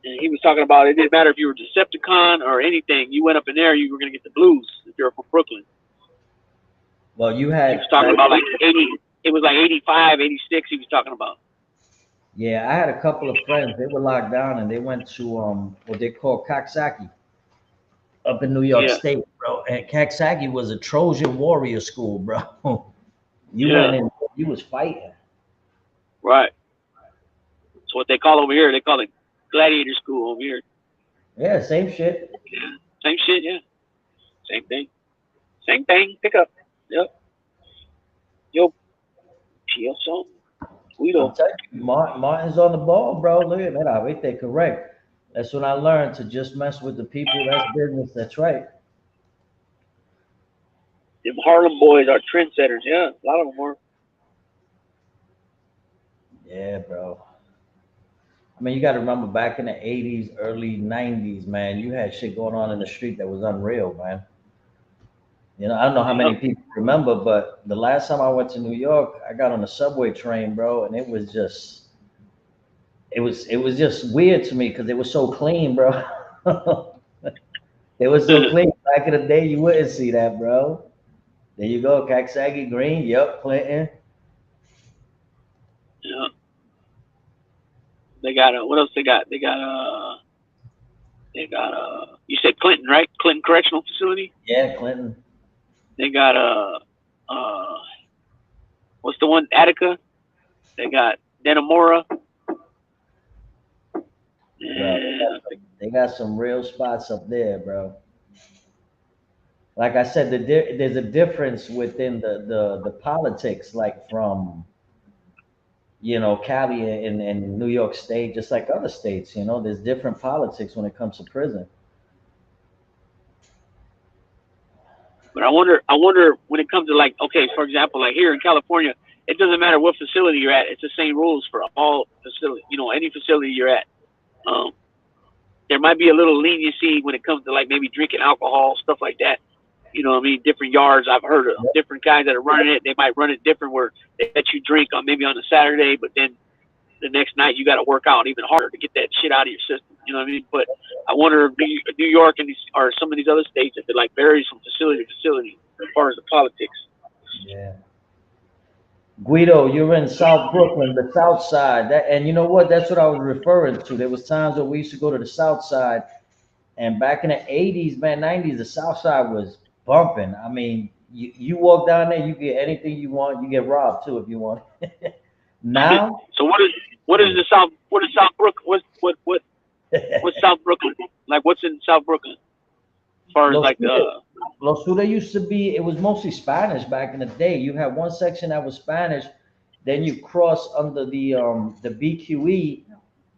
and he was talking about it didn't matter if you were Decepticon or anything. You went up in there, you were gonna get the blues if you're from Brooklyn. Well, you He was had talking about like 80. It was like 85, 86. He was talking about. yeah, I had a couple of friends. They were locked down and they went to what they call Coxsackie up in New York Yeah, State, bro. And Coxsackie was a Trojan warrior school, bro. You yeah, went in, you was fighting. right. So what they call over here, they call it gladiator school over here. Yeah, same shit. Yeah, same shit. Yeah, same thing. Same thing. Pick up. Yep. Yo, chill son. I'm Guido. telling you, Martin's on the ball, bro. Look at that. I think they're correct. That's when I learned to just mess with the people. That's business. That's right. Them Harlem boys are trendsetters. Yeah, a lot of them are. Yeah, bro. I mean, you got to remember back in the 80s, early 90s, man, you had shit going on in the street that was unreal, man. You know, I don't know how Yep. many people remember, but the last time I went to New York, I got on a subway train, bro, and it was just weird to me because it was so clean, bro. It was so clean. Back in the day, you wouldn't see that, bro. There you go, Coxsackie Green. Yep, Clinton. Yeah. They got what else they got? They got you said Clinton, right? Clinton Correctional Facility. Yeah, Clinton. They got uh what's the one? Attica. They got Denamora. Bro, And they got some real spots up there, bro. Like I said, there's a difference within the politics, like from Cali and New York State, just like other states. There's different politics when it comes to prison. but I wonder when it comes to like, okay, for example, like here in California, it doesn't matter what facility you're at. It's the same rules for all facility. Any facility you're at. Um, there might be a little leniency when it comes to like maybe drinking alcohol, stuff like that. You know what I mean? Different yards. I've heard of different guys that are running it. They might run it different where they let you drink on maybe on a Saturday, but then the next night you got to work out even harder to get that shit out of your system. You know what I mean? But I wonder if New York and these, or some of these other states, if it like varies from facility to facility as far as the politics. Yeah. Guido, you're in South Brooklyn, the South Side. That, and you know what? That's what I was referring to. There was times where we used to go to the South Side, and back in the '80s, man, '90s, the South Side was bumping. I mean, you walk down there, you get anything you want. You get robbed too if you want. Now, So what is the South? What is South Brooklyn? What's South Brooklyn? Like what's in South Brooklyn? As far as Los like Feliz, Los Feliz used to be, it was mostly Spanish back in the day. You had one section that was Spanish, then you cross under the BQE,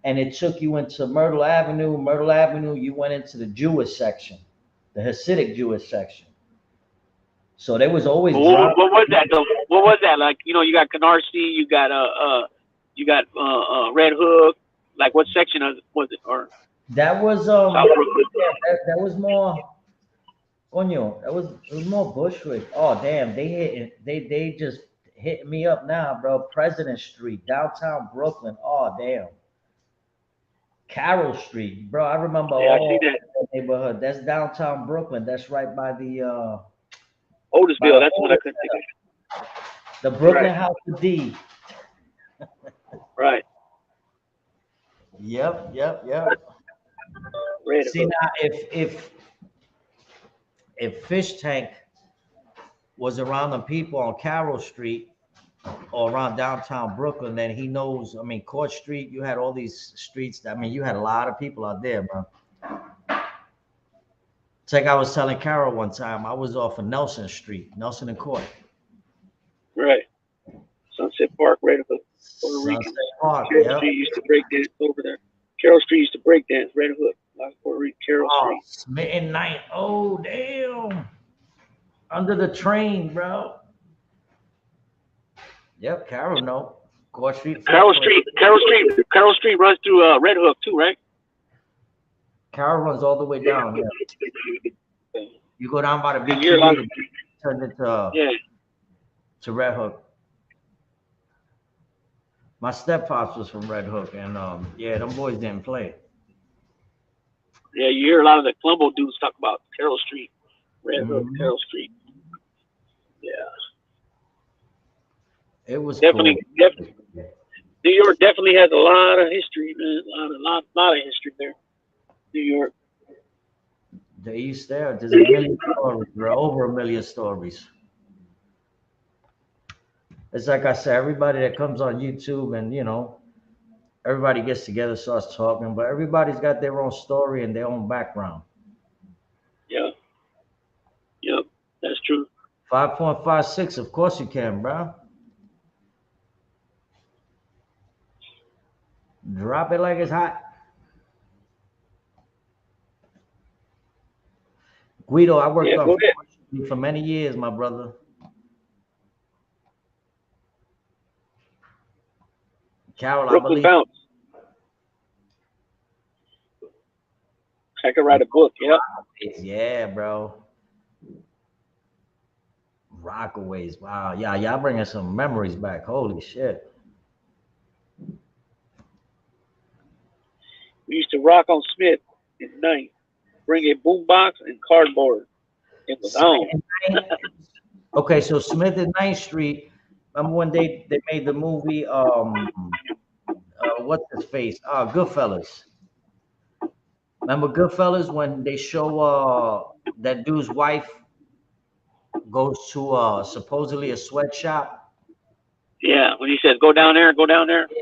and it took you into Myrtle Avenue. Myrtle Avenue, you went into the Jewish section, the Hasidic Jewish section. So there was always drama. what was that though? What was that like? You know, you got Canarsie, you got Red Hook. Like what section was it? Or That was South Brooklyn? that was more. Coño, it was more Bushwick. Oh damn, they just hit me up now, bro. President Street, downtown Brooklyn. Oh damn. Carroll Street, bro. I remember Yeah, I see all that. that neighborhood. That's downtown Brooklyn. That's right by Otisville. the That's what I couldn't think of. Brooklyn Right, House of D. right. Yep, yep, yep. Red See Hook. now, if Fish Tank was around the people on Carroll Street or around downtown Brooklyn, then he knows. I mean, Court Street. You had all these streets. I mean, you had a lot of people out there, bro. It's like I was telling Carol one time. I was off of Nelson Street, Nelson and Court. Right. Sunset Park, Red Hook, Puerto Sunset Rican. Park. Carroll Yep. Street used to break dance over there. Carroll Street used to break dance. Red Hook, like Puerto Rican. Carroll Oh, Street. Smitten Night. Oh, damn. Under the train, bro. Yep, Carol, no. Court Street, Carroll Fourth. Street. Carroll Street runs through Red Hook too, right? Carol runs all the way down. Yeah. You go down by the And you're like, BQE, turn into yeah, to Red Hook. My step pops was from Red Hook, and yeah, them boys didn't play. yeah. You hear a lot of the Colombo dudes talk about Carroll Street, Red Hook, Mhm. Carroll Street. Yeah, It was definitely, cool. definitely. New York definitely has a lot of history, man. A lot of history there. New York. The East there, there's a million stories, bro. Over a million stories. It's like I said, everybody that comes on YouTube and everybody gets together, starts talking, but everybody's got their own story and their own background. Yeah, yep, that's true. 5.56, of course you can, bro. Drop it like it's hot. Guido, I worked Yeah, on go ahead. for many years, my brother. Carol, I Brooklyn believe. Bounce. I could write a book. Yeah. Yeah, bro. Rockaways. Wow. Yeah, y'all bringing some memories back. Holy shit. We used to rock on Smith at night. Bring a boombox and cardboard. It was on. Okay, so Smith and Ninth Street. Remember when they made the movie what's his face? Goodfellas. Remember Goodfellas when they show that dude's wife goes to supposedly a sweatshop? Yeah, when he says go down there, Yeah, go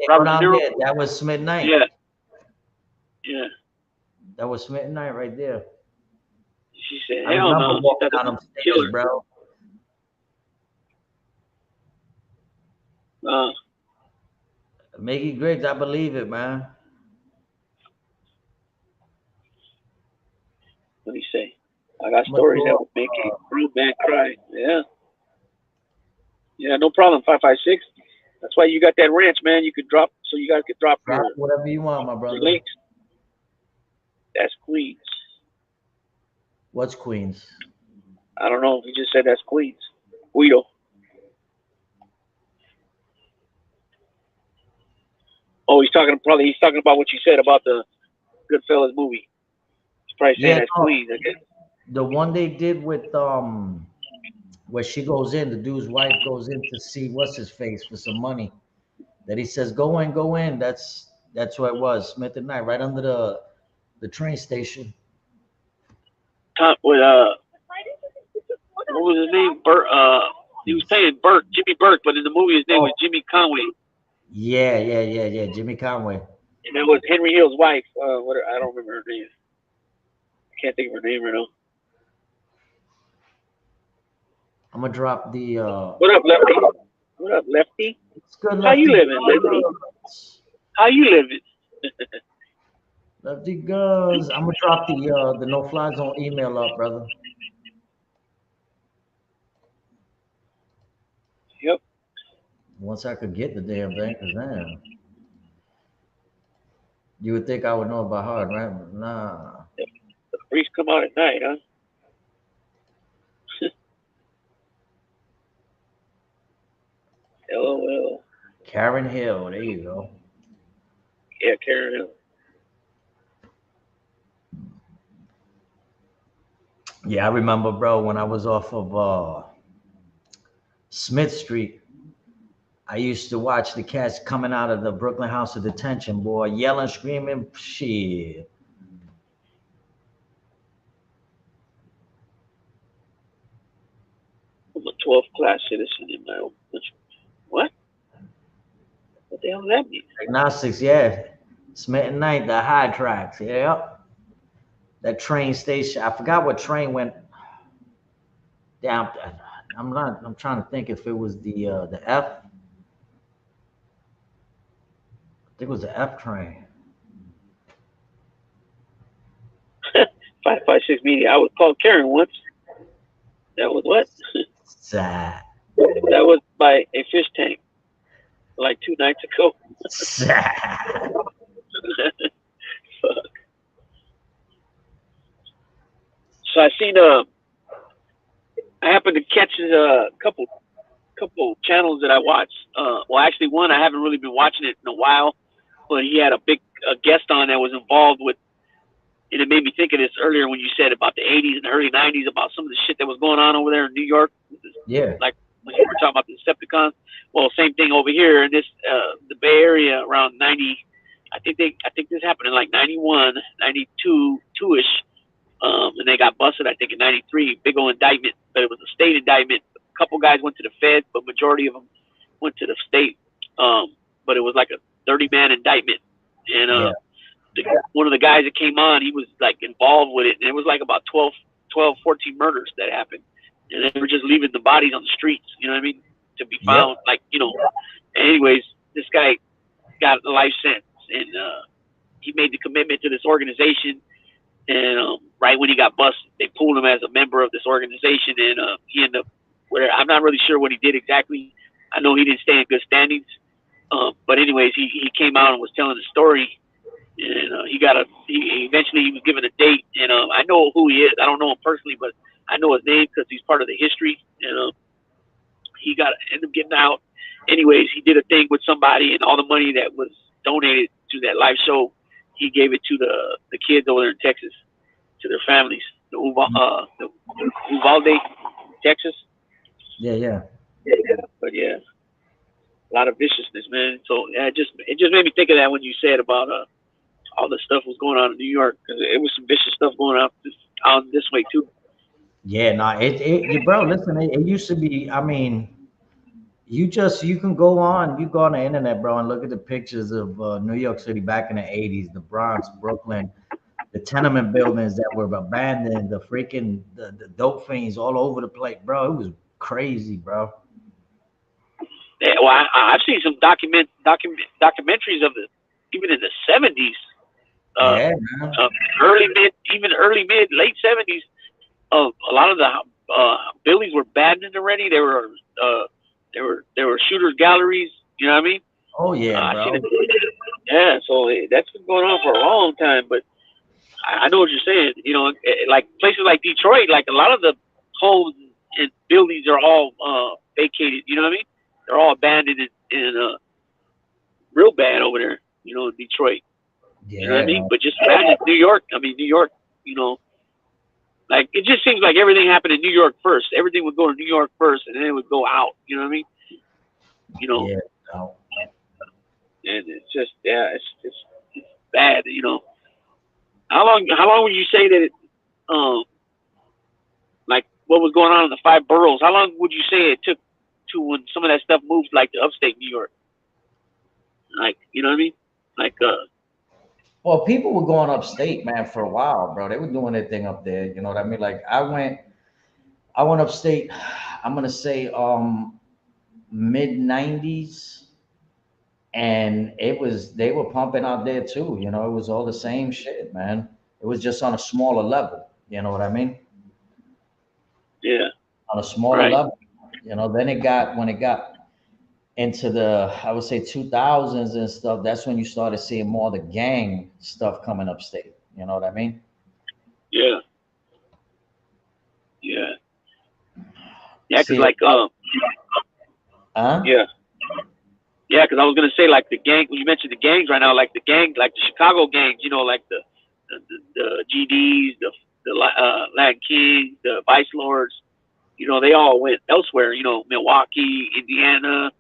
Robert De down Niro. there. That was Smith Night. Yeah, yeah. That was Smith Night right there. She said, I hell remember no. She walking thought down it them was a killer. stairs, bro. Uh, Mickey Griggs, I believe it, man. what do you say? I got Much stories that love. would make a grown man cry. Yeah. Yeah, no problem. 556. That's why you got that ranch, man. You could drop, so you guys could drop Drop whatever you want, my your brother. links. That's Queens. What's Queens? I don't know. He just said that's Queens. Guido. Oh, he's talking about what you said about the Goodfellas movie. He's probably saying Yeah, that's no, Queens. I guess. the one they did with where she goes in, the dude's wife goes in to see what's his face for some money. That he says, "Go in, go in." That's where it was, Smith and Knight, right under the train station. Tom, with what was his name? Burt. He was playing Burt, Jimmy Burke, but in the movie his name Oh, was Jimmy Conway, yeah, yeah, yeah, yeah. Jimmy Conway. and it was Henry Hill's wife. What I don't remember her name. I can't think of her name right now. I'm gonna drop the What up, Lefty? What up, Lefty? it's good How you lefty living, Lefty? goods. How you living? Lefty goods. I'm gonna drop the no fly zone email up, brother. Yep. Once I could get the damn thing, cause damn, you would think I would know about hard, right? But nah. The freaks come out at night, huh? LOL. Karen Hill, there you go. Yeah, Karen Hill. Yeah, I remember, bro, when I was off of Smith Street. I used to watch the cats coming out of the Brooklyn House of Detention, boy, yelling, screaming, shit. I'm a 12th class citizen in my own country. What? What the hell does that mean? Agnostics, yeah. Smith and Knight, the high tracks, yeah. That train station, I forgot what train went down. I'm trying to think if it was the F. I think it was the F train. 556 media. I was called Karen once. That was what? Sad. That was by a fish tank like 2 nights ago. Sad. Fuck. So I seen I happened to catch a couple channels that I watched. Well, actually, one I haven't really been watching it in a while, but he had a big guest on that was involved with. And it made me think of this earlier when you said about the 80s and the early 90s about some of the shit that was going on over there in New York. Yeah. Like when you were talking about the Decepticons. Well, same thing over here in this the Bay Area around 90. I think this happened in like 91, 92, 2ish. And they got busted, I think, in 93. Big old indictment, but it was a state indictment. A couple guys went to the Fed, but majority of them went to the state. But it was like a 30-man indictment. And Yeah. one of the guys that came on, he was like involved with it. And it was like about 14 murders that happened. And they were just leaving the bodies on the streets, you know what I mean? To be Yep. found, like, you know. Anyways, this guy got a life sentence. And he made the commitment to this organization. And right when he got busted, they pulled him as a member of this organization, and he ended up. I'm not really sure what he did exactly. I know he didn't stay in good standings, but anyways, he came out and was telling the story, and he eventually he was given a date, and I know who he is. I don't know him personally, but I know his name because he's part of the history, and he ended up getting out. Anyways, he did a thing with somebody, and all the money that was donated to that live show, he gave it to the kids over there in Texas, to their families. The Uvalde, Texas. Yeah, yeah. But yeah, a lot of viciousness, man. So yeah, it just made me think of that when you said about all the stuff was going on in New York, because it was some vicious stuff going on this way too. Yeah, no, bro, listen, it used to be, I mean, you can you go on the internet, bro, and look at the pictures of New York City back in the 80s, the Bronx, Brooklyn, the tenement buildings that were abandoned, the dope fiends all over the place, bro. It was crazy, bro. Yeah, well, I've seen some documentaries of the even in the 70s, uh, Yeah, man. early mid, late 70s. A lot of the buildings were abandoned already. Uh, there were shooters galleries. You know what I mean? Oh yeah, I seen bro. it. Yeah, so that's been going on for a long time. But I know what you're saying. Like places like Detroit, like a lot of the homes and buildings are all vacated. You know what I mean? They're all abandoned and real bad over there. In Detroit. You know what I Yeah, mean? man. But just imagine New York. I mean, New York. You know, like it just seems like everything happened in New York first. Everything would go to New York first, and then it would go out. You know what I mean? You know, Yeah, no. and it's just it's bad. How long would you say that like what was going on in the five boroughs? How long would you say it took to when some of that stuff moved like to upstate New York? Like you know what I mean? Like Well, people were going upstate, man, for a while, bro. They were doing their thing up there. You know what I mean? Like I went upstate. I'm gonna say mid '90s, and they were pumping out there too. You know, it was all the same shit, man. It was just on a smaller level. You know what I mean? yeah, On a smaller right, level. You know, then when it got into the I would say 2000s and stuff, that's when you started seeing more of the gang stuff coming upstate. You know what I mean? yeah, yeah, yeah. Cause See, like huh? yeah. Yeah, because I was gonna say like the gang. When you mentioned the gangs right now, like the gang, like the Chicago gangs, like the GDs, the Latin Kings, the Vice Lords. They all went elsewhere. Milwaukee, Indiana.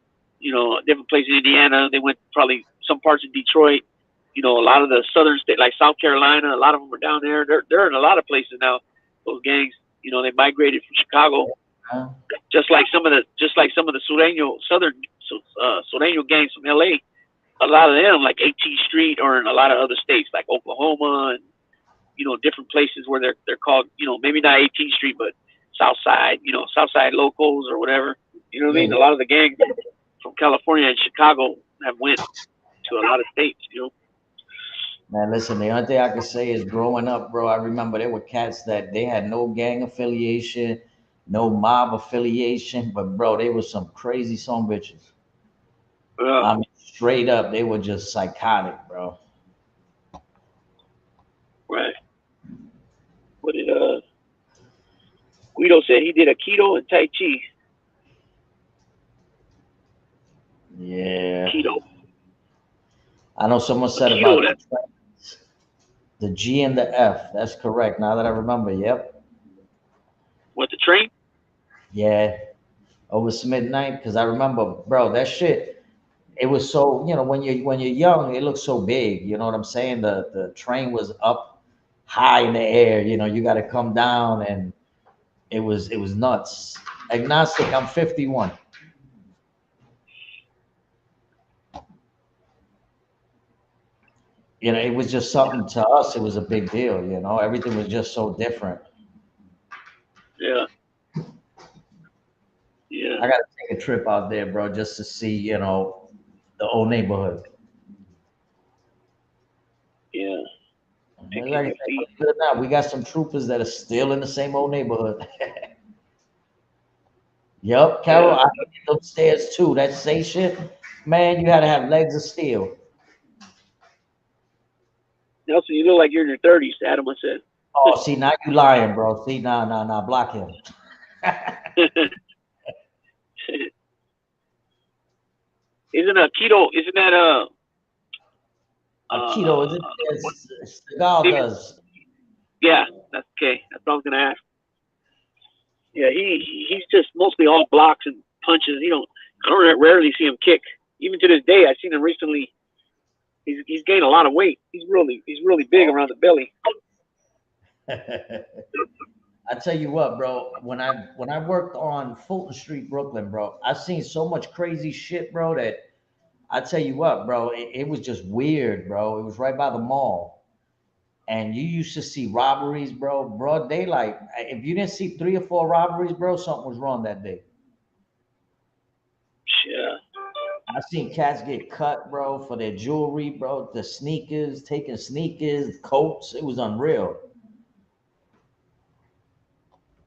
Different places in Indiana. They went probably some parts of Detroit. A lot of the southern state, like South Carolina. A lot of them were down there. They're in a lot of places now. Those gangs. They migrated from Chicago Huh? just like some of the Sureño gangs from LA. A lot of them like 18th Street or in a lot of other states like Oklahoma and different places where they're called maybe not 18th Street but South Side locals or whatever. You know what I Yeah, mean? yeah. A lot of the gangs from California and Chicago have went to a lot of states. Man, listen, the only thing I can say is growing up, bro, I remember there were cats that they had no gang affiliation, no mob affiliation, but bro, they were some crazy son bitches. I mean, straight up, they were just psychotic, bro. Right. What did Guido said? He did a keto and Tai Chi. Yeah. Keto. I know someone But said keto, about that the G and the F. That's correct. Now that I remember, yep. what the train? Yeah. Over some midnight. Cause I remember, bro, that shit, it was so, when you're young, it looks so big. You know what I'm saying? The train was up high in the air, you gotta come down, and it was nuts. Agnostic, I'm 51. It was just something to us, it was a big deal. Everything was just so different. Yeah, yeah, I gotta take a trip out there, bro, just to see, the old neighborhood. yeah. And Can like I you said, see? believe it or not, we got some troopers that are still in the same old neighborhood. Yup, Carol, Yeah. I hate them stairs too. That say shit, man, you had to have legs of steel. Nelson, you look like you're in your 30s. Adam said. Oh, see, now you lying, bro. See, nah, nah, nah, block him. Isn't a keto? Isn't that Keto, is it? what? Seagal Steven? does. Yeah, that's okay. That's what I was gonna ask. Yeah, he's just mostly all blocks and punches. I don't rarely see him kick. Even to this day, I've seen him recently. He's gained a lot of weight. He's really big around the belly. I tell you what, bro. When I worked on Fulton Street, Brooklyn, bro, I seen so much crazy shit, bro. That I tell you what, bro, it was just weird, bro. It was right by the mall, and you used to see robberies, bro. Broad daylight. If you didn't see 3 or 4 robberies, bro, something was wrong that day. Yeah, I seen cats get cut, bro, for their jewelry, bro. The sneakers, taking sneakers, coats. It was unreal.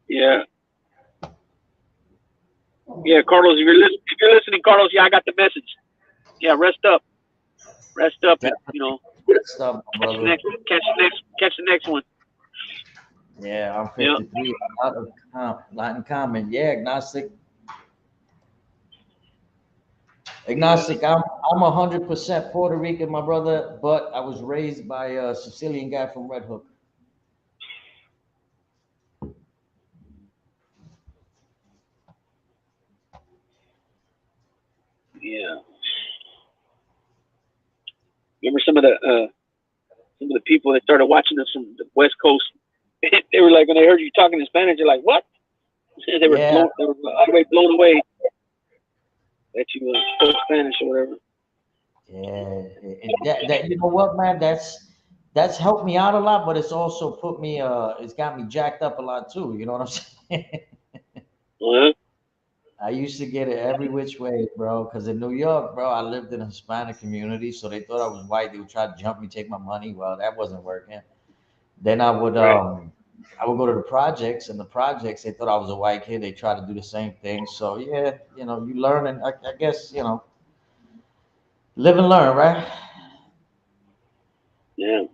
yeah, yeah. Carlos, if you're listening, Carlos, yeah, I got the message. Yeah, rest up, and Definitely. Good stuff, my Catch the brother. next. Catch the next one. Yeah, I'm Yeah. 53. Lot in common. Yeah, agnostic. Yeah. Agnostic. I'm 100% Puerto Rican, my brother, but I was raised by a Sicilian guy from Red Hook. Yeah. Remember some of the people that started watching us from the West Coast. They were like, when they heard you talking in Spanish, they're like, "What?" They were Yeah, blown. They were all the way blown away that you spoke Spanish or whatever. yeah. That you know what, man? That's helped me out a lot, but it's also put me it's got me jacked up a lot too. You know what I'm saying? Uh-huh. I used to get it every which way, bro. Because in New York, bro, I lived in a Hispanic community, so they thought I was white. They would try to jump me, take my money. Well, that wasn't working. Then Right. I would go to the projects, and the projects they thought I was a white kid. They tried to do the same thing. So yeah, you learn, and I guess live and learn, right? Yeah.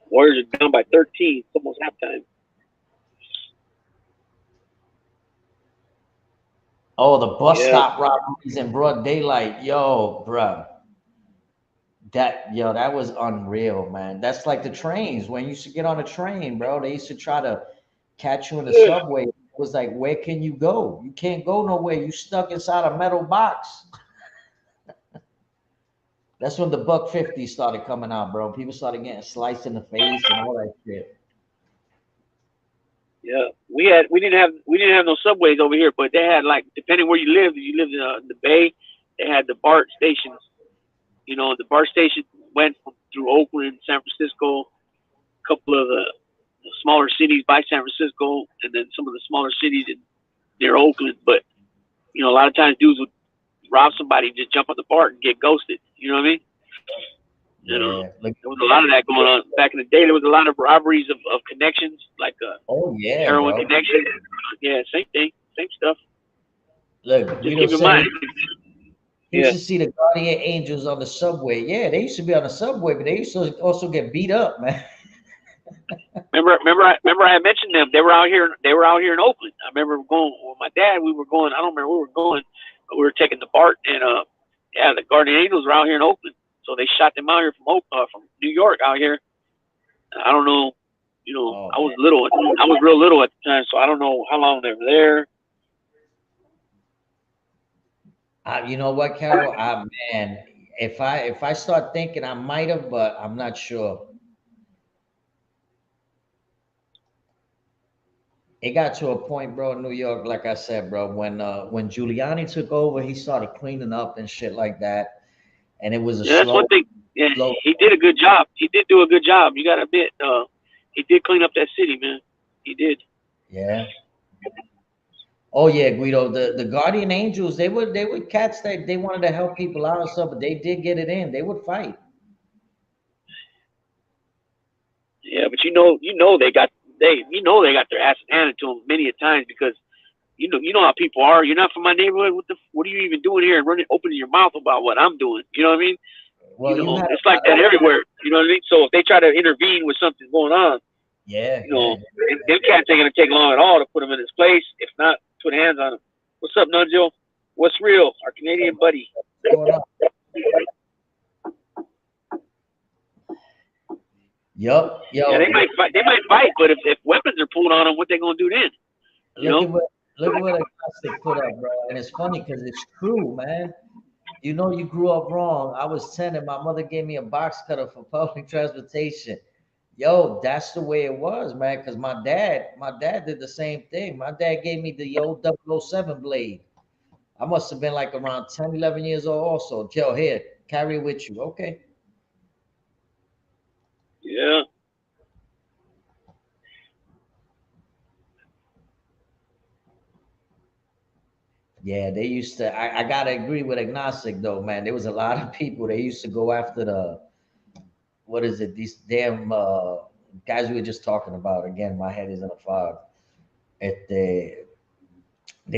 Warriors are down by 13. It's almost halftime. Oh, the bus Yeah. stop robberies in broad daylight, yo, bro. That was unreal, man. That's like the trains. When you used to get on a train, bro, they used to try to catch you in the subway. It was like, where can you go? You can't go nowhere. You stuck inside a metal box. That's when the buck 50 started coming out, bro. People started getting sliced in the face and all that shit. Yeah. We didn't have no subways over here, but they had like depending where you lived. If you lived in the Bay, they had the BART stations. The BART station went through Oakland, San Francisco, a couple of the smaller cities by San Francisco, and then some of the smaller cities near Oakland. But a lot of times dudes would rob somebody, just jump on the BART and get ghosted. You know what I mean? You know, Yeah. Like, there was a lot of that going on back in the day. There was a lot of robberies of connections, like oh yeah, heroin bro. connection. Yeah, same thing, same stuff. Look, Just Guido keep in said mind. he Yeah. used to see the guardian angels on the subway. Yeah, they used to be on the subway, but they used to also get beat up, man. Remember I mentioned them. They were out here. They were out here in Oakland. I remember going with my dad. We were going. I don't remember where we were going. But we were taking the BART, and yeah, the Guardian Angels were out here in Oakland. So they shot them out here from New York out here. I don't know. Oh I was man. little. I was real little at the time, so I don't know how long they were there. You know what, Carol? Man, if I start thinking, I might have, but I'm not sure. It got to a point, bro, in New York, like I said, bro, when Giuliani took over, he started cleaning up and shit like that, and it was a Yeah, that's one slow, thing. Yeah, slow. he did a good job. He did do a good job. You got to admit, he did clean up that city, man. He did. Yeah. Oh yeah, Guido. The Guardian Angels, they were cats that they wanted to help people out and stuff, but they did get it in. They would fight. Yeah, but they got their ass handed to them many a times because you know how people are. You're not from my neighborhood. What are you even doing here and opening your mouth about what I'm doing? You know what I mean? Well, you had It's like that everywhere. You know what I mean? So if they try to intervene with something going on, yeah, yeah, them cats ain't gonna take long at all to put him in his place. If not, put hands on him. What's up, Nunzio? What's real? Our Canadian buddy. what's going on? Yup, Yeah, yo, they might fight. They might fight, but if weapons are pulled on them, what they gonna do then? You look know? at what look at what a classic put up, bro. And it's funny because it's true, man. You know you grew up wrong. I was 10 and my mother gave me a box cutter for public transportation. Yo, that's the way it was, man. Because my dad did the same thing. My dad gave me the old 007 blade. I must have been like around 10, 11 years old also. Yo, here, carry it with you. Okay. Yeah. Yeah, they used to. I gotta agree with agnostic though, man. There was a lot of people. They used to go after what is it? These damn guys we were just talking about. Again, my head is in a fog. At they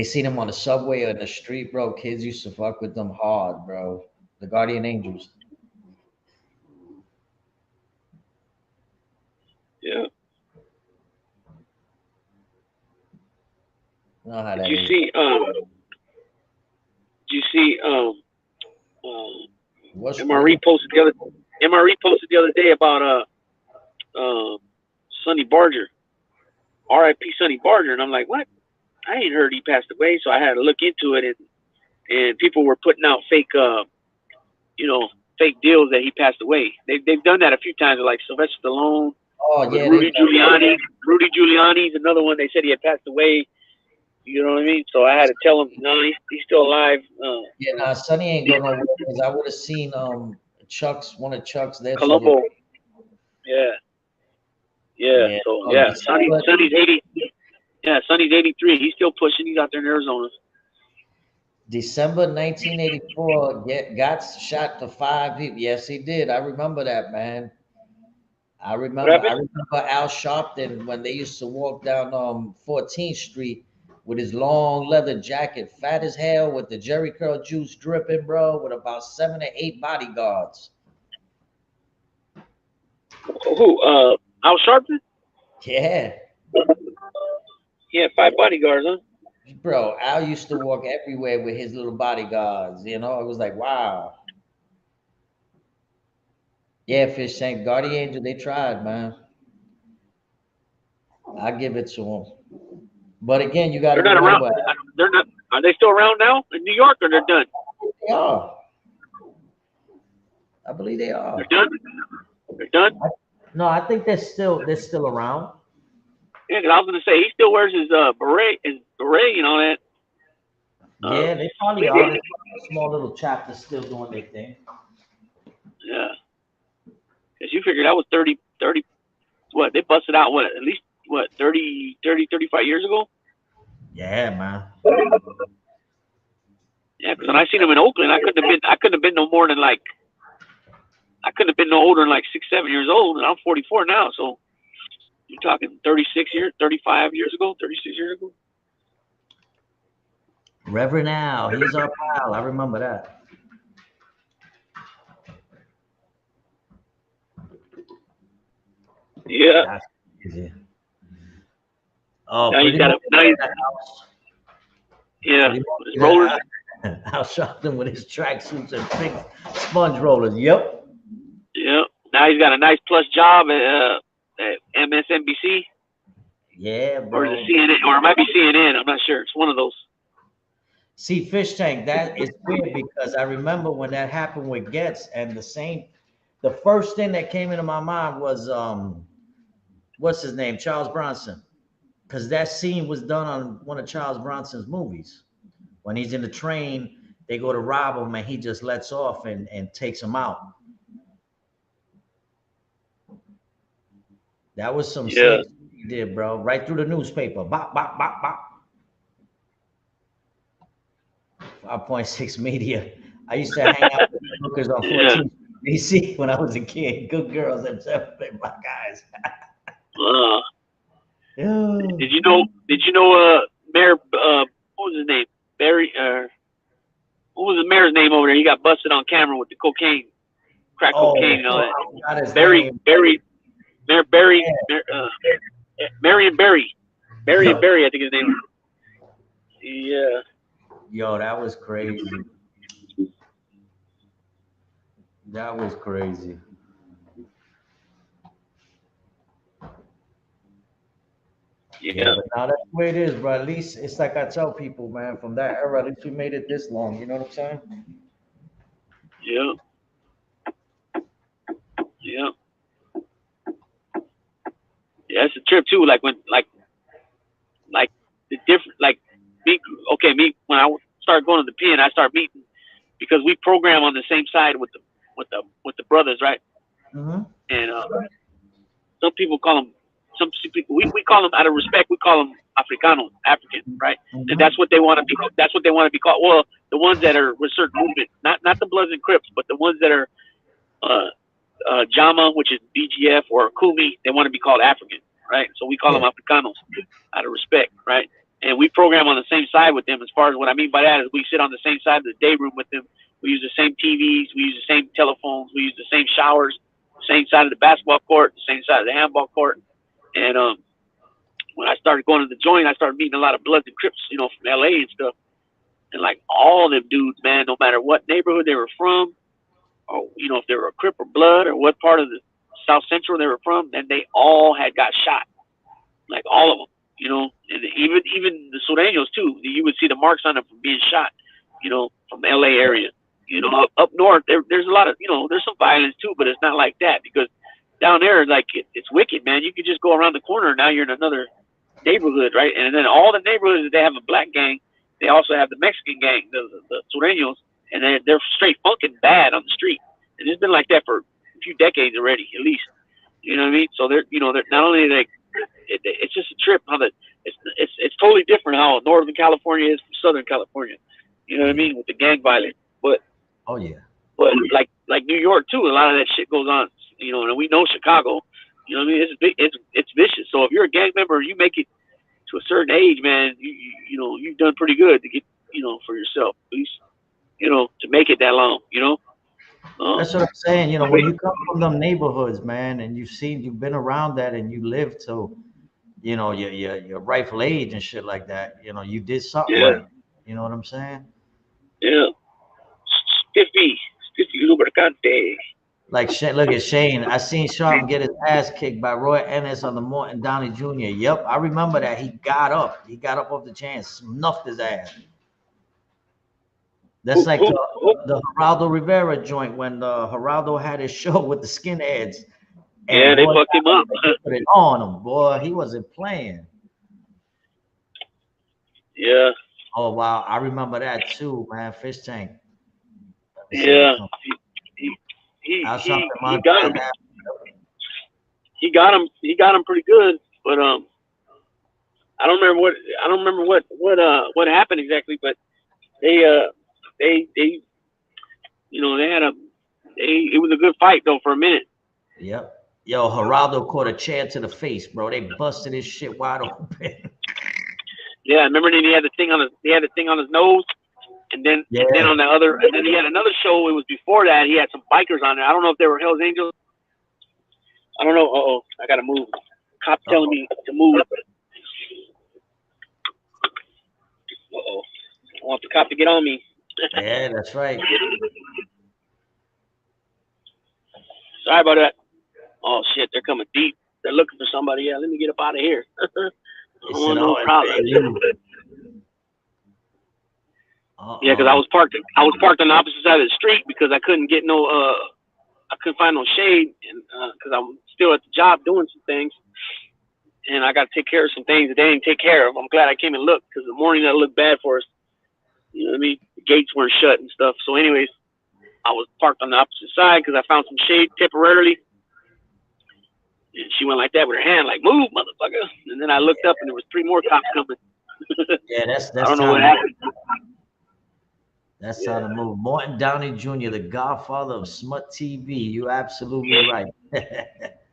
seen them on the subway or in the street, bro. Kids used to fuck with them hard, bro. The Guardian Angels. You know how Did that you is. see? Did you see? What's MRE posted the other. MRE posted the other day about Sonny Barger, R.I.P. Sonny Barger, and I'm like, what? I ain't heard he passed away, so I had to look into it, and people were putting out fake, fake deals that he passed away. They've done that a few times, like Sylvester Stallone Oh with yeah, Rudy Giuliani. Rudy Giuliani's another one. They said he had passed away. You know what I mean? So I had to tell him, no, he's still alive. yeah. Nah, Sonny ain't going nowhere because I would have seen one of Chuck's there. So Colombo. Yeah, yeah. yeah, So yeah, December, Sonny's 80. Yeah, Sonny's 83. He's still pushing. He's out there in Arizona. December 1984, got shot to 5 people. Yes, he did. I remember that, man. I What remember. I happened? remember Al Sharpton when they used to walk down 14th Street with his long leather jacket, fat as hell, with the Jerry curl juice dripping, bro, with about 7 or 8 bodyguards. Who? Al Sharpton? Yeah, He had 5 bodyguards, huh? bro. Al used to walk everywhere with his little bodyguards. You know, it was like, wow. Yeah, Fish Tank, Guardian Angel, they tried, man. I give it to them. But again, you got to They're not around. remember, They're not. Are they still around now in New York, or they're done? they are. I believe they They're are. done. They're done. No, I think they're still around. Yeah, 'cause I was gonna say he still wears his beret, and all that. Yeah, they probably are. There's probably a small little chapter still doing their thing. Yeah, because you figure that was 30. What they busted out? What at least what 35 years ago? Yeah, man. Yeah, because when I seen him in Oakland, I couldn't have been no more than like I couldn't have been no older than like 6, 7 years old, and I'm 44 now. So you're talking 36 years, 35 years ago, 36 years ago. Reverend Al, he's our pal. I remember that. Yeah. That's crazy. Oh, Now he's pretty got much a now he's, that house. yeah, Pretty his much rollers. that. Al Sharpton with his tracksuits and big sponge rollers. Yep. Yeah. Now he's got a nice plus job at MSNBC, Yeah, or is it bro. CNN, or it might be CNN. I'm not sure. It's one of those. See, Fish Tank, that is weird because I remember when that happened with Getz, and the first thing that came into my mind was what's his name? Charles Bronson. Because that scene was done on one of Charles Bronson's movies. When he's in the train, they go to rob him and he just lets off and takes him out. That was some Yeah. slick shit he did, bro. Right through the newspaper. Bop, bop, bop, bop. 5.6 Media. I used to hang out with hookers on Yeah. 14th DC when I was a kid. Good girls themselves, my guys. Uh, Yeah. did you know? Did you know? Mayor. What was his name? Barry. What was the mayor's name over there? He got busted on camera with the cocaine, crack cocaine, Oh, and all that. I forgot his Barry. name. Mayor Barry. Marion Barry. Marion Barry, I think his name. Yeah. Yo, that was crazy. That was crazy. Yeah, Yeah. but now that's the way it is, bro. At least it's like I tell people, man, from that era, at least we made it this long. You know what I'm saying? Yeah. Yeah. Yeah. It's a trip too. Like like the different, like me. Okay, me when I started going to the pen, I started meeting because we program on the same side with the brothers, right? Mm-hmm. And some people call them. Some people we call them out of respect. We call them Africanos, African, right? And Mm-hmm. that's what they want to be. That's what they want to be called. Well, the ones that are with certain movement, not the Bloods and Crips, but the ones that are uh, Jama, which is BGF, or Kumi, they want to be called African, right? So we call them Yeah. Africanos out of respect, right? And we program on the same side with them. As far as what I mean by that is we sit on the same side of the day room with them. We use the same TVs. We use the same telephones. We use the same showers, same side of the basketball court, the same side of the handball court. And when I started going to the joint, I started meeting a lot of Bloods and Crips, you know, from LA and stuff. And like all them dudes, man, no matter what neighborhood they were from, or you know, if they were a Crip or Blood or what part of the South Central they were from, then they all had got shot. Like all of them, you know, and even the Sureños too. You would see the marks on them from being shot, you know, from the LA area. You know, up north there's a lot of, you know, there's some violence too, but it's not like that because down there, like it's wicked, man. You could just go around the corner and now you're in another neighborhood, right? And then all the neighborhoods, they have a black gang. They also have the Mexican gang, the Sureños, and they're straight funkin' bad on the street. And it's been like that for a few decades already, at least. You know what I mean? So they're, you know, they're not only like it's just a trip how that it's totally different how Northern California is from Southern California. You know what I mean with the gang violence, but oh yeah, but like New York too, a lot of that shit goes on. You know, and we know Chicago. You know what I mean? It's vicious. So if you're a gang member, you make it to a certain age, man. You know you've done pretty good to get, you know, for yourself at least, you know, to make it that long. You know. That's what I'm saying. You know, when you come from them neighborhoods, man, and you've been around that, and you live to, you know, your rightful age and shit like that. You know, you did something Yeah. right. You know what I'm saying? Yeah. Stiffy lubricante. Like, look at Shane. I seen Sharp get his ass kicked by Roy Ennis on the Morton Downey Jr. Yep, I remember that. He got up. He got up off the chair and snuffed his ass. That's like the Geraldo Rivera joint when Geraldo had his show with the skinheads. And yeah, they boy, fucked him up. put it on him, boy. He wasn't playing. Yeah. Oh wow, I remember that too, man. Fish Tank. Yeah. He got him. He got him. He got him pretty good, but I don't remember what happened exactly, but they you know, they had it was a good fight though for a minute. Yep. Yo, Geraldo caught a chair to the face, bro. They busted his shit wide open. Yeah, remember then he had the thing on his nose, and then on the other, and then he had another show. It was before that. He had some bikers on there. I don't know if they were Hell's Angels. I don't know. I gotta move. Cop telling me to move. I want the cop to get on me. Yeah, that's right. Sorry about that. Oh shit, they're coming deep. They're looking for somebody. Yeah, let me get up out of here. I don't want no problem. Yeah, because I was parked on the opposite side of the street because I couldn't get I couldn't find no shade, and because I'm still at the job doing some things, and I got to take care of some things that they didn't take care of. I'm glad I came and looked because the morning that looked bad for us. You know what I mean? The gates weren't shut and stuff. So, anyways, I was parked on the opposite side because I found some shade temporarily. And she went like that with her hand, like, move, motherfucker. And then I looked up and there was 3 more cops coming. Yeah, that's I don't know what happened. That's how to move. Morton Downey Jr., the godfather of smut TV. You're absolutely right. Do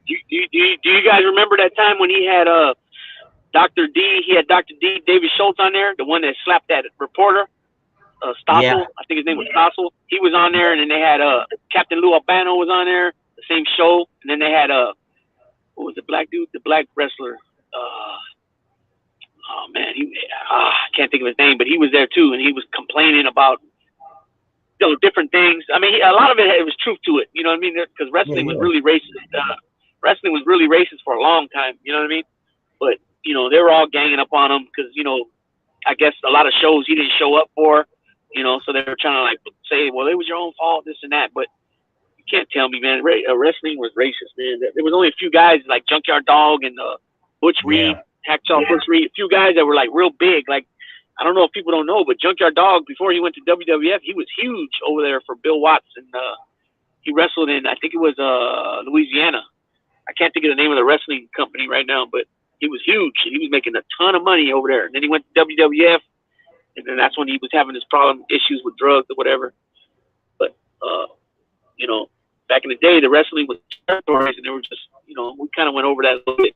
you guys remember that time when he had Dr. D? He had Dr. D, David Schultz on there, the one that slapped that reporter, Stossel. Yeah. I think his name was Stossel. He was on there, and then they had Captain Lou Albano was on there, the same show. And then they had what was the black dude, the black wrestler? Oh man, I can't think of his name, but he was there too, and he was complaining about, you know, different things. I mean, a lot of it was truth to it. You know what I mean? Because wrestling was really racist. Wrestling was really racist for a long time. You know what I mean? But you know, they were all ganging up on him because, you know, I guess a lot of shows he didn't show up for. You know, so they were trying to like say, well, it was your own fault, this and that. But you can't tell me, man. Wrestling was racist, man. There was only a few guys like Junkyard Dog and Butch Reed, Hacksaw Butch Reed, a few guys that were like real big. Like, I don't know if people don't know, but Junkyard Dog, before he went to WWF, he was huge over there for Bill Watts, and he wrestled in, I think it was Louisiana. I can't think of the name of the wrestling company right now, but he was huge, and he was making a ton of money over there. And then he went to WWF, and then that's when he was having his issues with drugs or whatever. But you know, back in the day, the wrestling was territories, and they were just, you know, we kind of went over that a little bit.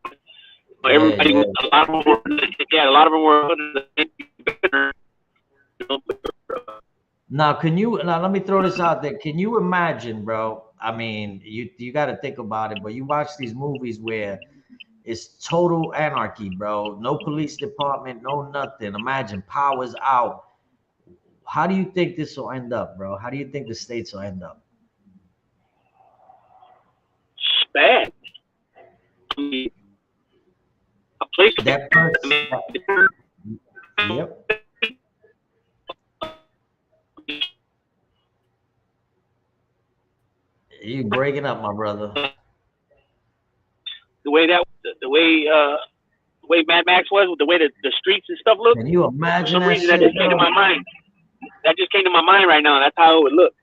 Everybody, a lot of them were better. You know, Now, let me throw this out there. Can you imagine, bro? I mean, you got to think about it, but you watch these movies where It's total anarchy, bro. No police department, no nothing. Imagine power's out. How do you think this will end up, bro? How do you think the states will end up? It's bad. I mean, a place. That I first, mean, yep. You breaking up, my brother. the way that the way Mad Max was, with the way the streets and stuff look. Can you For imagine some that reason, that shit, just came to bro? my mind. That just came to my mind right now. That's how it would look.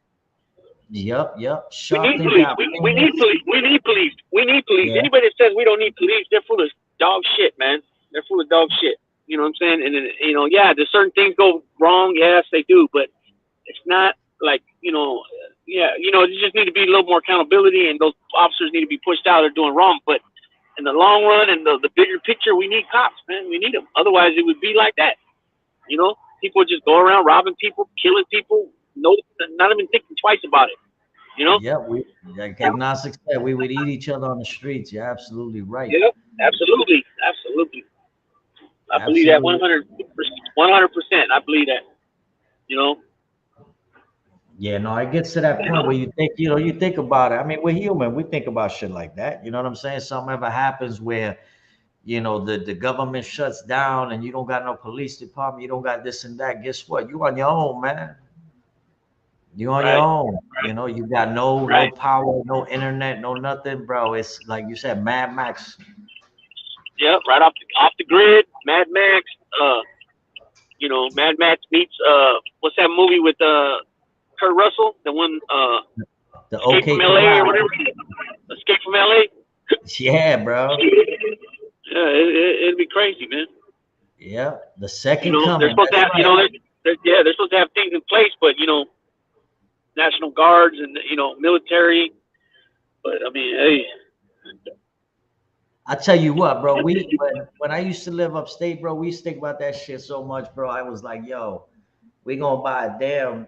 Yep, yep. We need Sharpton police. got We need fingers. police. We need police. We need police. Yeah, Anybody that says we don't need police, they're full of dog shit, man. They're full of dog shit. You know what I'm saying? And then, yeah, there's certain things go wrong. Yes, they do, but it's not like, yeah, you just need to be a little more accountability, and those officers need to be pushed out. They're doing wrong, but in the long run and the bigger picture, we need cops, man. We need them. Otherwise, it would be like that. People would just go around robbing people, killing people, no, not even thinking twice about it. You know? yeah. We like agnostic said, we would eat each other on the streets. You're absolutely right. Yeah, absolutely, absolutely. I believe that Absolutely. 100%. 100%. I believe that. You know? Yeah, no, it gets to that point where you think, you think about it. I mean, we're human. We think about shit like that. You know what I'm saying? Something ever happens where, the government shuts down and you don't got no police department, you don't got this and that. Guess what? You on your own, man. You on your Right, own. You got no right. power, no internet, no nothing, bro. It's like you said, Mad Max. Yeah, right off the grid. Mad Max. Mad Max meets what's that movie with Kurt Russell? The one The Escape OK from L.A. or Corral. whatever. Escape from L.A. Yeah, bro. Yeah, it'd be crazy, man. Yeah. The second They're coming. supposed to That's have, right. they're supposed to have things in place, but National Guards and military. But I mean, hey, I tell you what, bro. When I used to live upstate, bro, we used to think about that shit so much, bro. I was like, yo, we gonna buy a damn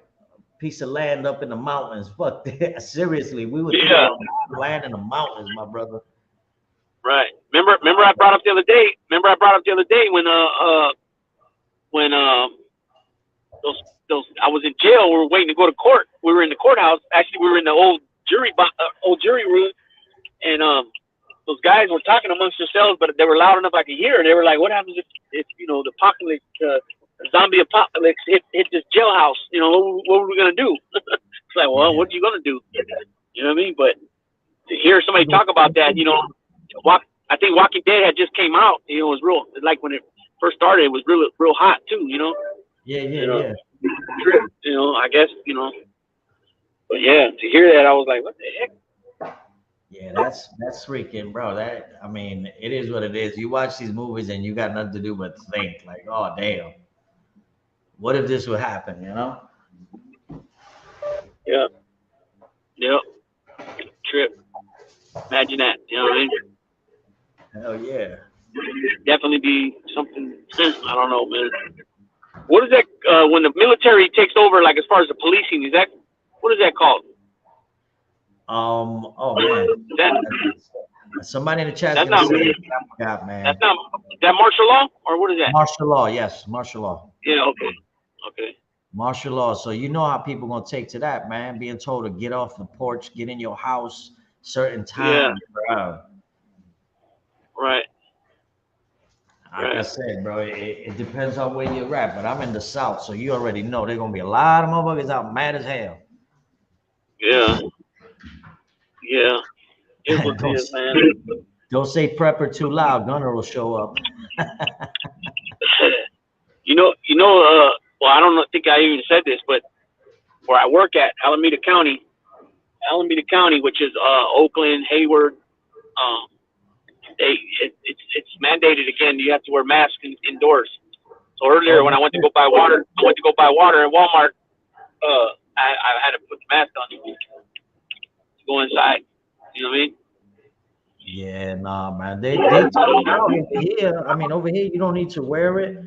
piece of land up in the mountains. Fuck that. Seriously, we would think yeah, about land in the mountains, my brother. right. Remember I brought up the other day. Remember I brought up the other day when those I was in jail. We were waiting to go to court. We were in the courthouse. Actually, we were in the old jury room, and those guys were talking amongst themselves, but they were loud enough I could hear. They were like, "What happens if the apocalypse, zombie apocalypse hit this jailhouse? What were we gonna do?" It's like, well, Yeah. what are you gonna do? You know what I mean? But to hear somebody talk about that, I think Walking Dead had just came out. It was real. Like when it first started, it was real hot too. Yeah, yeah, You know, yeah. I guess. But yeah, to hear that, I was like, what the heck? Yeah, that's freaking, bro. That I mean, it is what it is. You watch these movies and you got nothing to do but think, like, oh damn, what if this would happen? Yeah, yeah, trip. Imagine that. You know what I mean? Hell yeah. Definitely be something. I don't know, man. What is that? When the military takes over, like as far as the policing, what is that called? Oh man, That somebody in the chat is that's gonna not say, I forgot, that's man. not that martial law, or what is that? Martial law, yes, martial law. Yeah. Okay. Okay. Martial law. So you know how people gonna take to that, man. Being told to get off the porch, get in your house, certain Yeah. time, bro. Right. Like I Right. said, bro, it depends on where you're at. But I'm in the South, so you already know there's gonna be a lot of motherfuckers out mad as hell. Yeah. Yeah. Is what it don't, is, man. don't say prepper too loud. Gunner will show up. Well, I don't think I even said this, but where I work at Alameda County, which is Oakland, Hayward, um, it's mandated again. You have to wear masks indoors. So Oh, earlier when I went to go buy water, at Walmart. I had to put the mask on to go inside. You know what I mean? yeah, nah, man. They took it out over here. I mean, over here you don't need to wear it.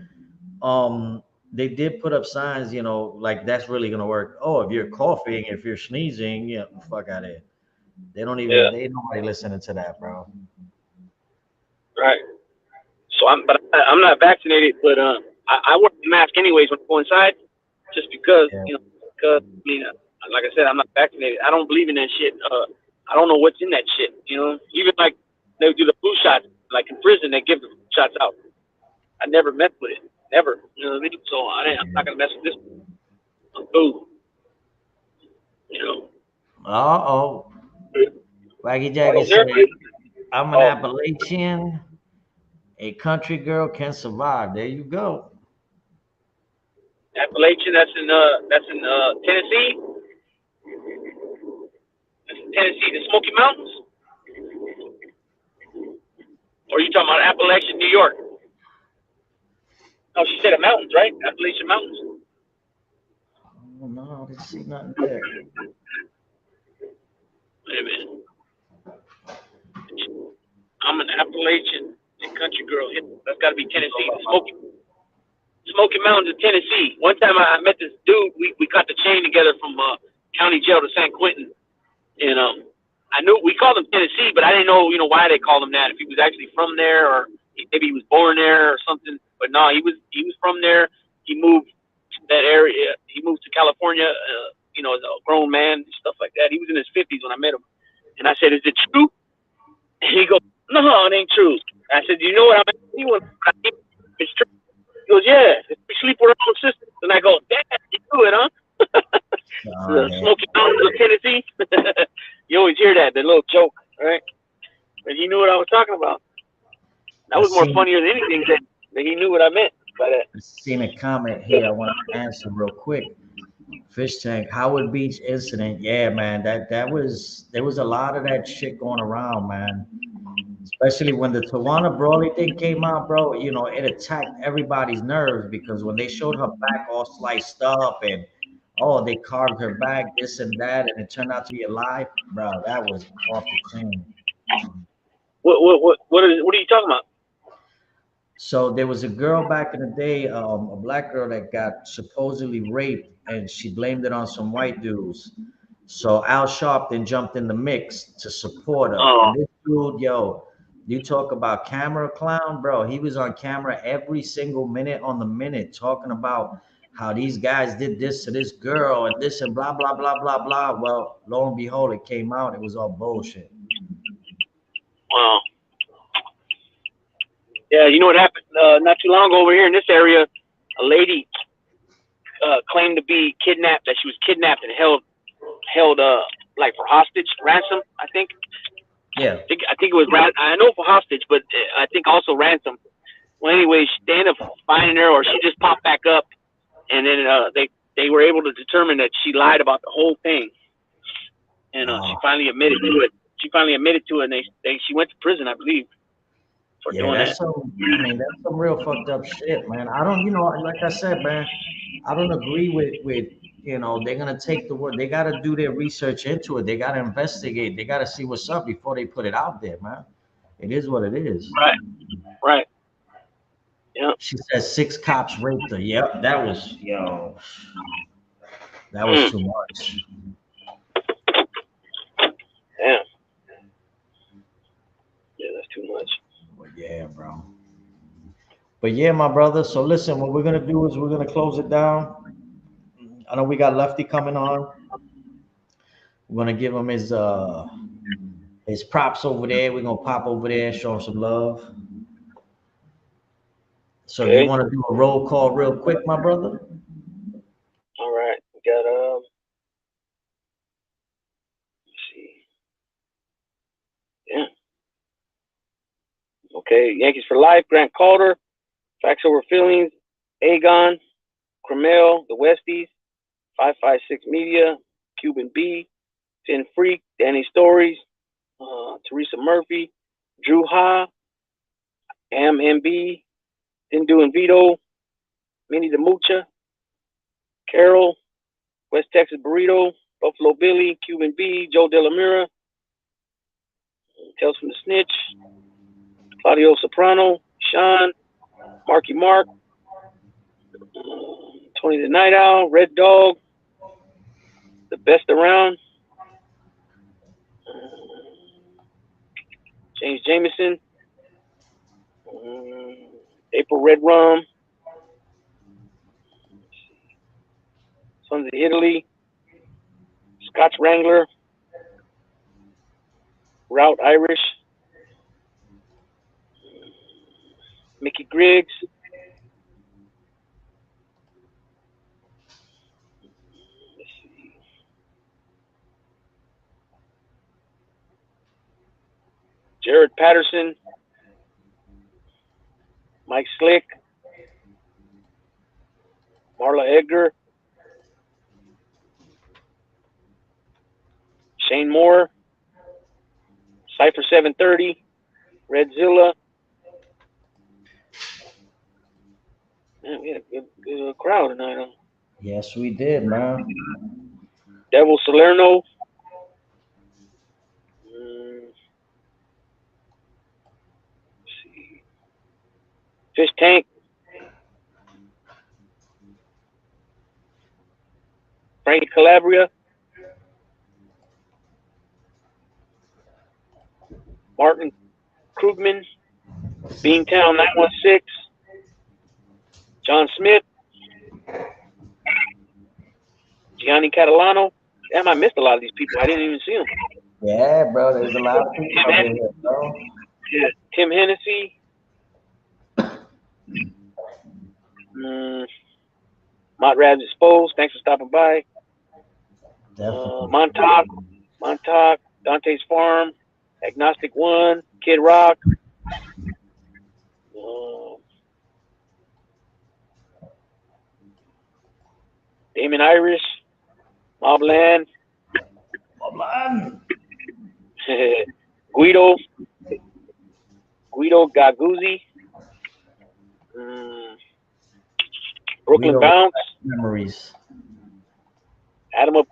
They did put up signs, like that's really gonna work. Oh, if you're coughing, if you're sneezing, fuck out of here. They don't even Yeah. they nobody listening to that, bro. Right. So I'm not vaccinated, but I wear a mask anyways when I go inside, just because Yeah. because I mean, like I said, I'm not vaccinated. I don't believe in that shit. I don't know what's in that shit. Even like they do the flu shots, like in prison, they give the flu shots out. I never messed with it, never. You know what I mean? So I'm not gonna mess with this food. You know. Uh-oh. Waggy Oh, Jaggy is there? said, I'm an Oh, Appalachian. A country girl can survive. There you go. Appalachian. That's in Tennessee. That's in Tennessee, the Smoky Mountains. Or are you talking about Appalachian, New York? Oh, she said the mountains, right? Appalachian Mountains. Oh, no, I didn't see nothing there. Wait a minute. I'm an Appalachian and country girl. That's got to be Tennessee. The Smoky Mountains of Tennessee. One time I met this dude. We got the chain together from county jail to San Quentin, and I knew we called him Tennessee, but I didn't know why they called him that. If he was actually from there, or maybe he was born there or something. But no, he was from there. He moved to that area. He moved to California. As a grown man, stuff like that. He was in his 50s when I met him, and I said, "Is it true?" And he goes, "No, it ain't true." I said, "You know what I'm asking you? It's true." He goes, "Yeah, we sleep with our own sisters." And I go, "Damn, you do it, huh?" Oh, The damn. Smoky Mountains of Tennessee. You always hear that little joke, right? But he knew what I was talking about. That I was more seen funnier than anything that he knew what I meant by that. I seen a comment here. I want to answer real quick. Fish tank, Howard Beach incident. Yeah, man, that was there was a lot of that shit going around, man. Especially when the Tawana Brawley thing came out, bro. It attacked everybody's nerves because when they showed her back all sliced up and oh, they carved her back, this and that, and it turned out to be alive, bro. That was off the chain. What are you talking about? So there was a girl back in the day, a black girl that got supposedly raped, and she blamed it on some white dudes. So Al Sharpton jumped in the mix to support her. Oh, And this dude, yo, you talk about camera clown, bro. He was on camera every single minute on the minute talking about how these guys did this to this girl and this and blah, blah, blah, blah, blah. Well, lo and behold, it came out. It was all bullshit. wow. Yeah, you know what happened? Not too long ago over here in this area, a lady claimed to be kidnapped. That she was kidnapped and held like for hostage ransom. I think. Yeah. I think it was I know for hostage, but I think also ransom. Well, anyway, they ended up finding her, or she just popped back up, and then they were able to determine that she lied about the whole thing, and she Oh, finally admitted to it. She finally admitted to it, and she went to prison, I believe, for yeah, doing that's that. some. I mean, that's some real fucked up shit, man. I don't, like I said, man, I don't agree with they're gonna take the word. They gotta do their research into it. They gotta investigate. They gotta see what's up before they put it out there, man. It is what it is. Right, right, yeah, She says six cops raped her. Yep, that was mm, too much. yeah, yeah, that's too much. But yeah, bro. But yeah, my brother. So listen, what we're gonna do is we're gonna close it down. I know we got Lefty coming on. We're gonna give him his props over there. We're gonna pop over there, show him some love. So if you Okay, want to do a roll call real quick, my brother. all right, we got let's see, yeah, okay, Yankees for life. Grant Calder, Facts Over Feelings, Aegon, Cromel, the Westies, 556 Media, Cuban B, Finn Freak, Danny Stories, Teresa Murphy, Drew Ha, MB, Dindu and Vito, Minnie the Mucha, Carol, West Texas Burrito, Buffalo Billy, Cuban B, Joe De La Mira, Tales from the Snitch, Claudio Soprano, Sean, Marky Mark, Tony the Night Owl, Red Dog, The Best Around, James Jameson, April Red Rum, Sons of Italy, Scotch Wrangler, Route Irish, Mickey Griggs, Jared Patterson, Mike Slick, Marla Edgar, Shane Moore, Cypher 730, Redzilla. Man, we had a good crowd tonight. Huh? Yes, we did, man. Devil Salerno, mm, Fish Tank, Frankie Calabria, Martin Krugman, Beantown 916, John Smith, Gianni Catalano. Damn, I missed a lot of these people. I didn't even see them. Yeah, bro. There's a lot of people out here, bro. Yeah. Tim Hennessy, mm, Mont Rav's Exposed. Thanks for stopping by. Definitely. Montauk, Dante's Farm, Agnostic One, Kid Rock, uh, Damon Irish, Mobland, Oh, man. Guido, Guido Gaguzzi, um, Brooklyn Guido Bounce, memories. Adama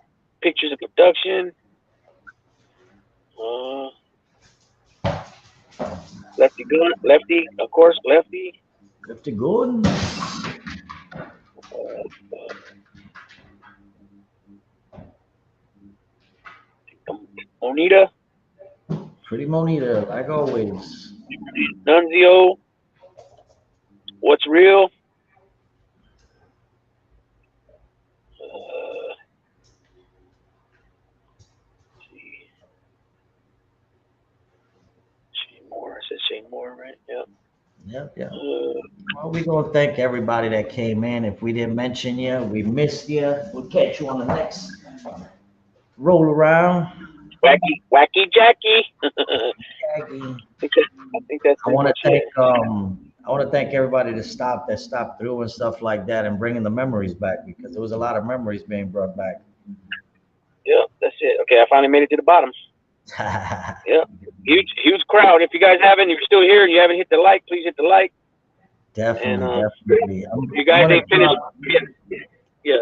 Pictures and Production, uh, Lefty Gun, Lefty, of course, Lefty, Pretty good. Onita, Pretty Monita, like always. Nunzio, What's Real, Shane Moore. I said Shane Moore, right? Yep. Yep, yep. Well, we're going to thank everybody that came in. If we didn't mention you, we missed you. We'll catch you on the next roll around. Wacky Jackie. Aggie. I think that's I pretty want to much thank it. everybody that stopped through and stuff like that and bringing the memories back because there was a lot of memories being brought back. Yeah, that's it. Okay, I finally made it to the bottom. Yeah, huge crowd. If you guys haven't, if you're still here and you haven't hit the like, please hit the like. Definitely, And definitely. you guys ain't finished. Yeah,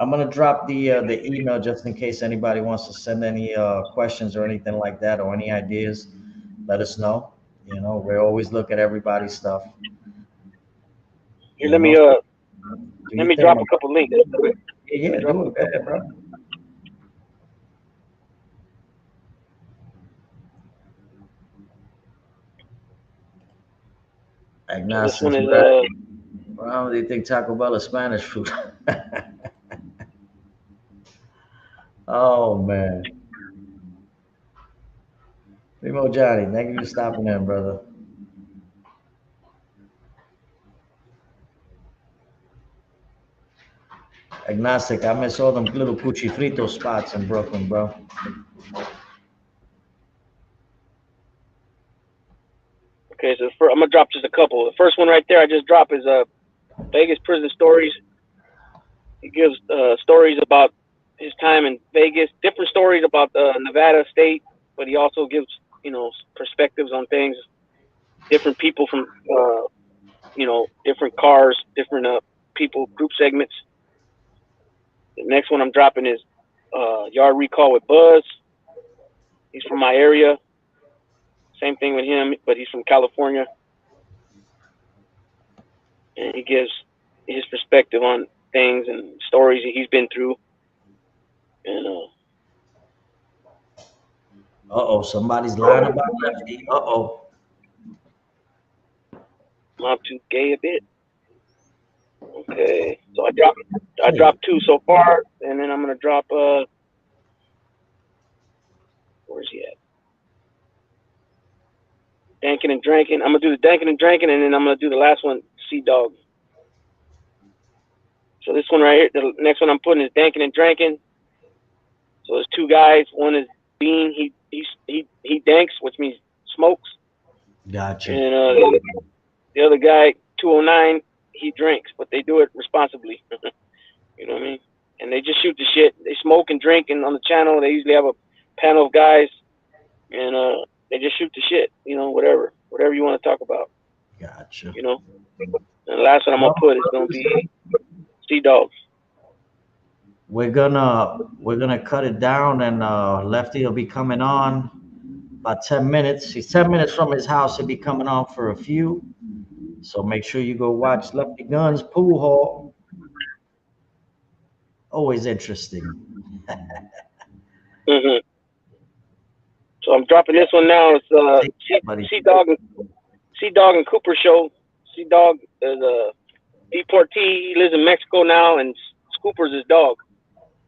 I'm gonna drop the email just in case anybody wants to send any questions or anything like that or any ideas. Let us know. You know, we always look at everybody's stuff. here, You know, so do let you me think? drop a couple links. Yeah, yeah, do it, better, bro. So this one Agnostics, is bro. Well, do you think Taco Bell is Spanish food? Oh man, Primo Johnny, thank you for stopping in, brother. Agnostic, I miss all them little cuchifrito spots in Brooklyn, bro. okay. So I'm gonna drop just a couple. The first one right there I just dropped is Vegas prison stories. He gives stories about his time in Vegas, different stories about Nevada State, but he also gives perspectives on things, different people from different cars, different people, group segments. The next one I'm dropping is Yard Recall with Buzz. He's from my area. Same thing with him, but he's from California, and he gives his perspective on things and stories that he's been through. And Uh oh, somebody's lying about Lefty. Uh oh. I'm too gay a bit. Okay, so I dropped two so far, and then I'm gonna drop where's he at? Dankin and Drankin. I'm gonna do the Dankin and Drankin, and then I'm gonna do the last one, Sea Dog. So this one right here, the next one I'm putting is Dankin and Drankin. So there's two guys. One is Bean. He danks, which means smokes, Gotcha. and the other guy, 209, he drinks, but they do it responsibly. You know what I mean? And they just shoot the shit. They smoke and drink, and on the channel they usually have a panel of guys, and they just shoot the shit. You know, whatever you want to talk about. Gotcha. You know. And the last one I'm gonna put is gonna be Sea Dog. We're gonna cut it down, and Lefty will be coming on about 10 minutes. He's 10 minutes from his house. He'll be coming on for a few. So make sure you go watch Lefty Guns Pool Hall. Always interesting. Mm-hmm. So I'm dropping this one now. It's Sea Dog and Cooper show. Sea Dog is a deportee. He lives in Mexico now, and Scooper's his dog.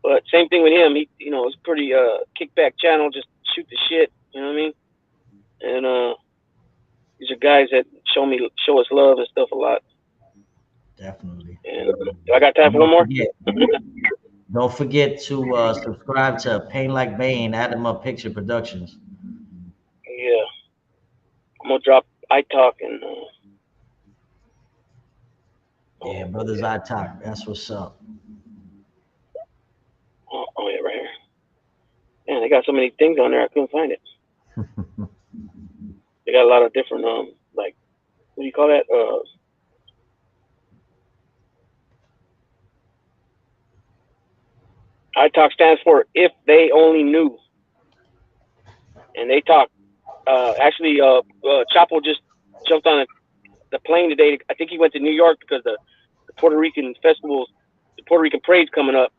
But same thing with him. It's pretty kickback channel. Just shoot the shit. You know what I mean? And these are guys that show us love and stuff a lot. Definitely. And I got time for one more. Don't forget to subscribe to Pain Like Bane, Adam Up Picture Productions. Yeah, I'm gonna drop I Talk and. Yeah, brothers, I talk. That's what's up. Oh yeah, right here. Man, they got so many things on there. I couldn't find it. They got a lot of different like, what do you call that? I Talk stands for If They Only Knew, and they talk. Actually, Chapo just jumped on the plane today. I think he went to New York because the Puerto Rican festivals, the Puerto Rican parade's coming up,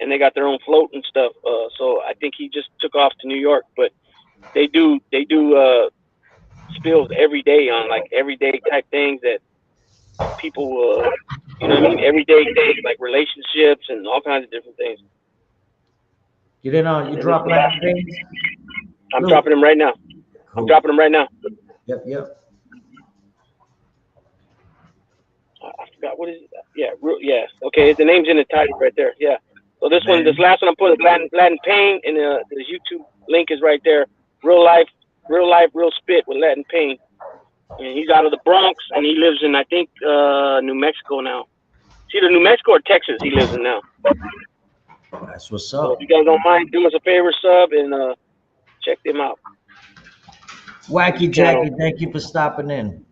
and they got their own float and stuff. So I think he just took off to New York. But they do spills every day on like everyday type things that people, you know what I mean? Everyday things like relationships and all kinds of different things. You didn't you drop like things? I'm dropping them right now. Cool. I'm dropping them right now. Yep. I forgot what is it? Yeah. Okay, the name's in the title right there. Yeah. So this last one I'm putting Latin Pain, and the YouTube link is right there. Real life, real spit with Latin Pain. And he's out of the Bronx, and he lives in, I think, New Mexico now. It's either New Mexico or Texas he lives in now. That's what's So up. if you guys don't mind, do us a favor, sub, and check them out. Wacky Jackie, thank you for stopping in.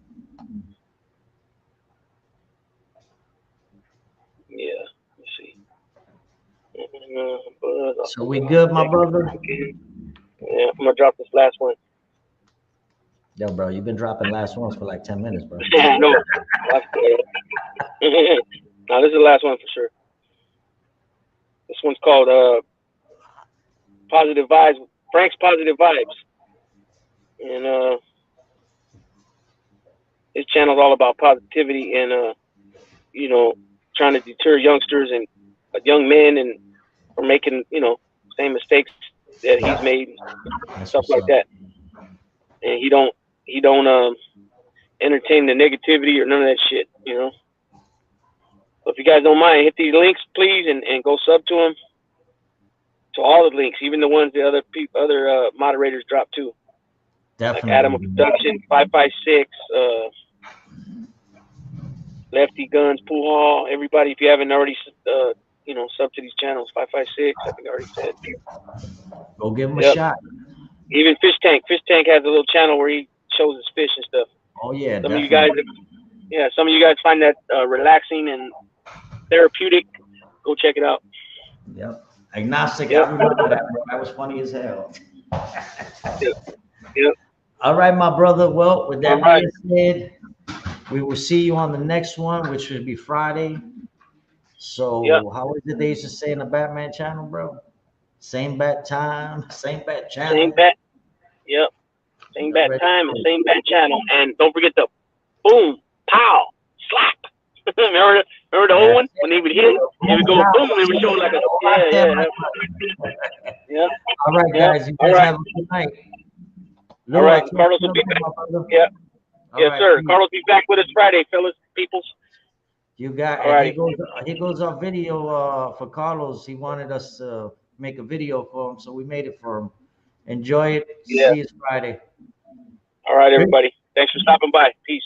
Yeah, let's see. So we good, my brother? Yeah, I'm going to drop this last one. Yo, bro, you've been dropping last ones for like 10 minutes, bro. Yeah, no. No, this is the last one for sure. This one's called Positive Vibes. Frank's Positive Vibes. And his channel's all about positivity and trying to deter youngsters and young men and from making, same mistakes that he's made, stuff like that. And he don't entertain the negativity or none of that shit, So if you guys don't mind, hit these links, please, and go sub to him. To all the links, even the ones the other moderators drop too. Definitely. Like Adam Production, 556, Lefty Guns, Pool Hall. Everybody, if you haven't already, sub to these channels, 556. I think I already said. Go give him a shot. Even Fish Tank. Fish Tank has a little channel where he shows his fish and stuff. Oh yeah, some of you guys find that relaxing and therapeutic. Go check it out. Yep. Agnostic. Yep. I remember that. That was funny as hell. Yep. All right, my brother. Well, with that being said, we will see you on the next one, which should be Friday. So, how is it they used to say in the Batman channel, bro? Same bat time, same bat channel. Same bat. Yep. Same bat time and same bat channel. And don't forget the boom. pow, slap. remember the old one when they would hit, it would go boom, and it would show like a yeah. All right, Yeah. guys. You All guys right. have a good night. All Lou, right. I'll talk to Carlos you will be later, back. my brother. Yeah. All Yes, right, sir. peace. Carlos will be back with us Friday, fellas, peoples. You got, All and righty. here goes our video for Carlos. He wanted us to make a video for him, so we made it for him. Enjoy it. Yeah. See you Friday. All right, everybody. Thanks for stopping by. Peace.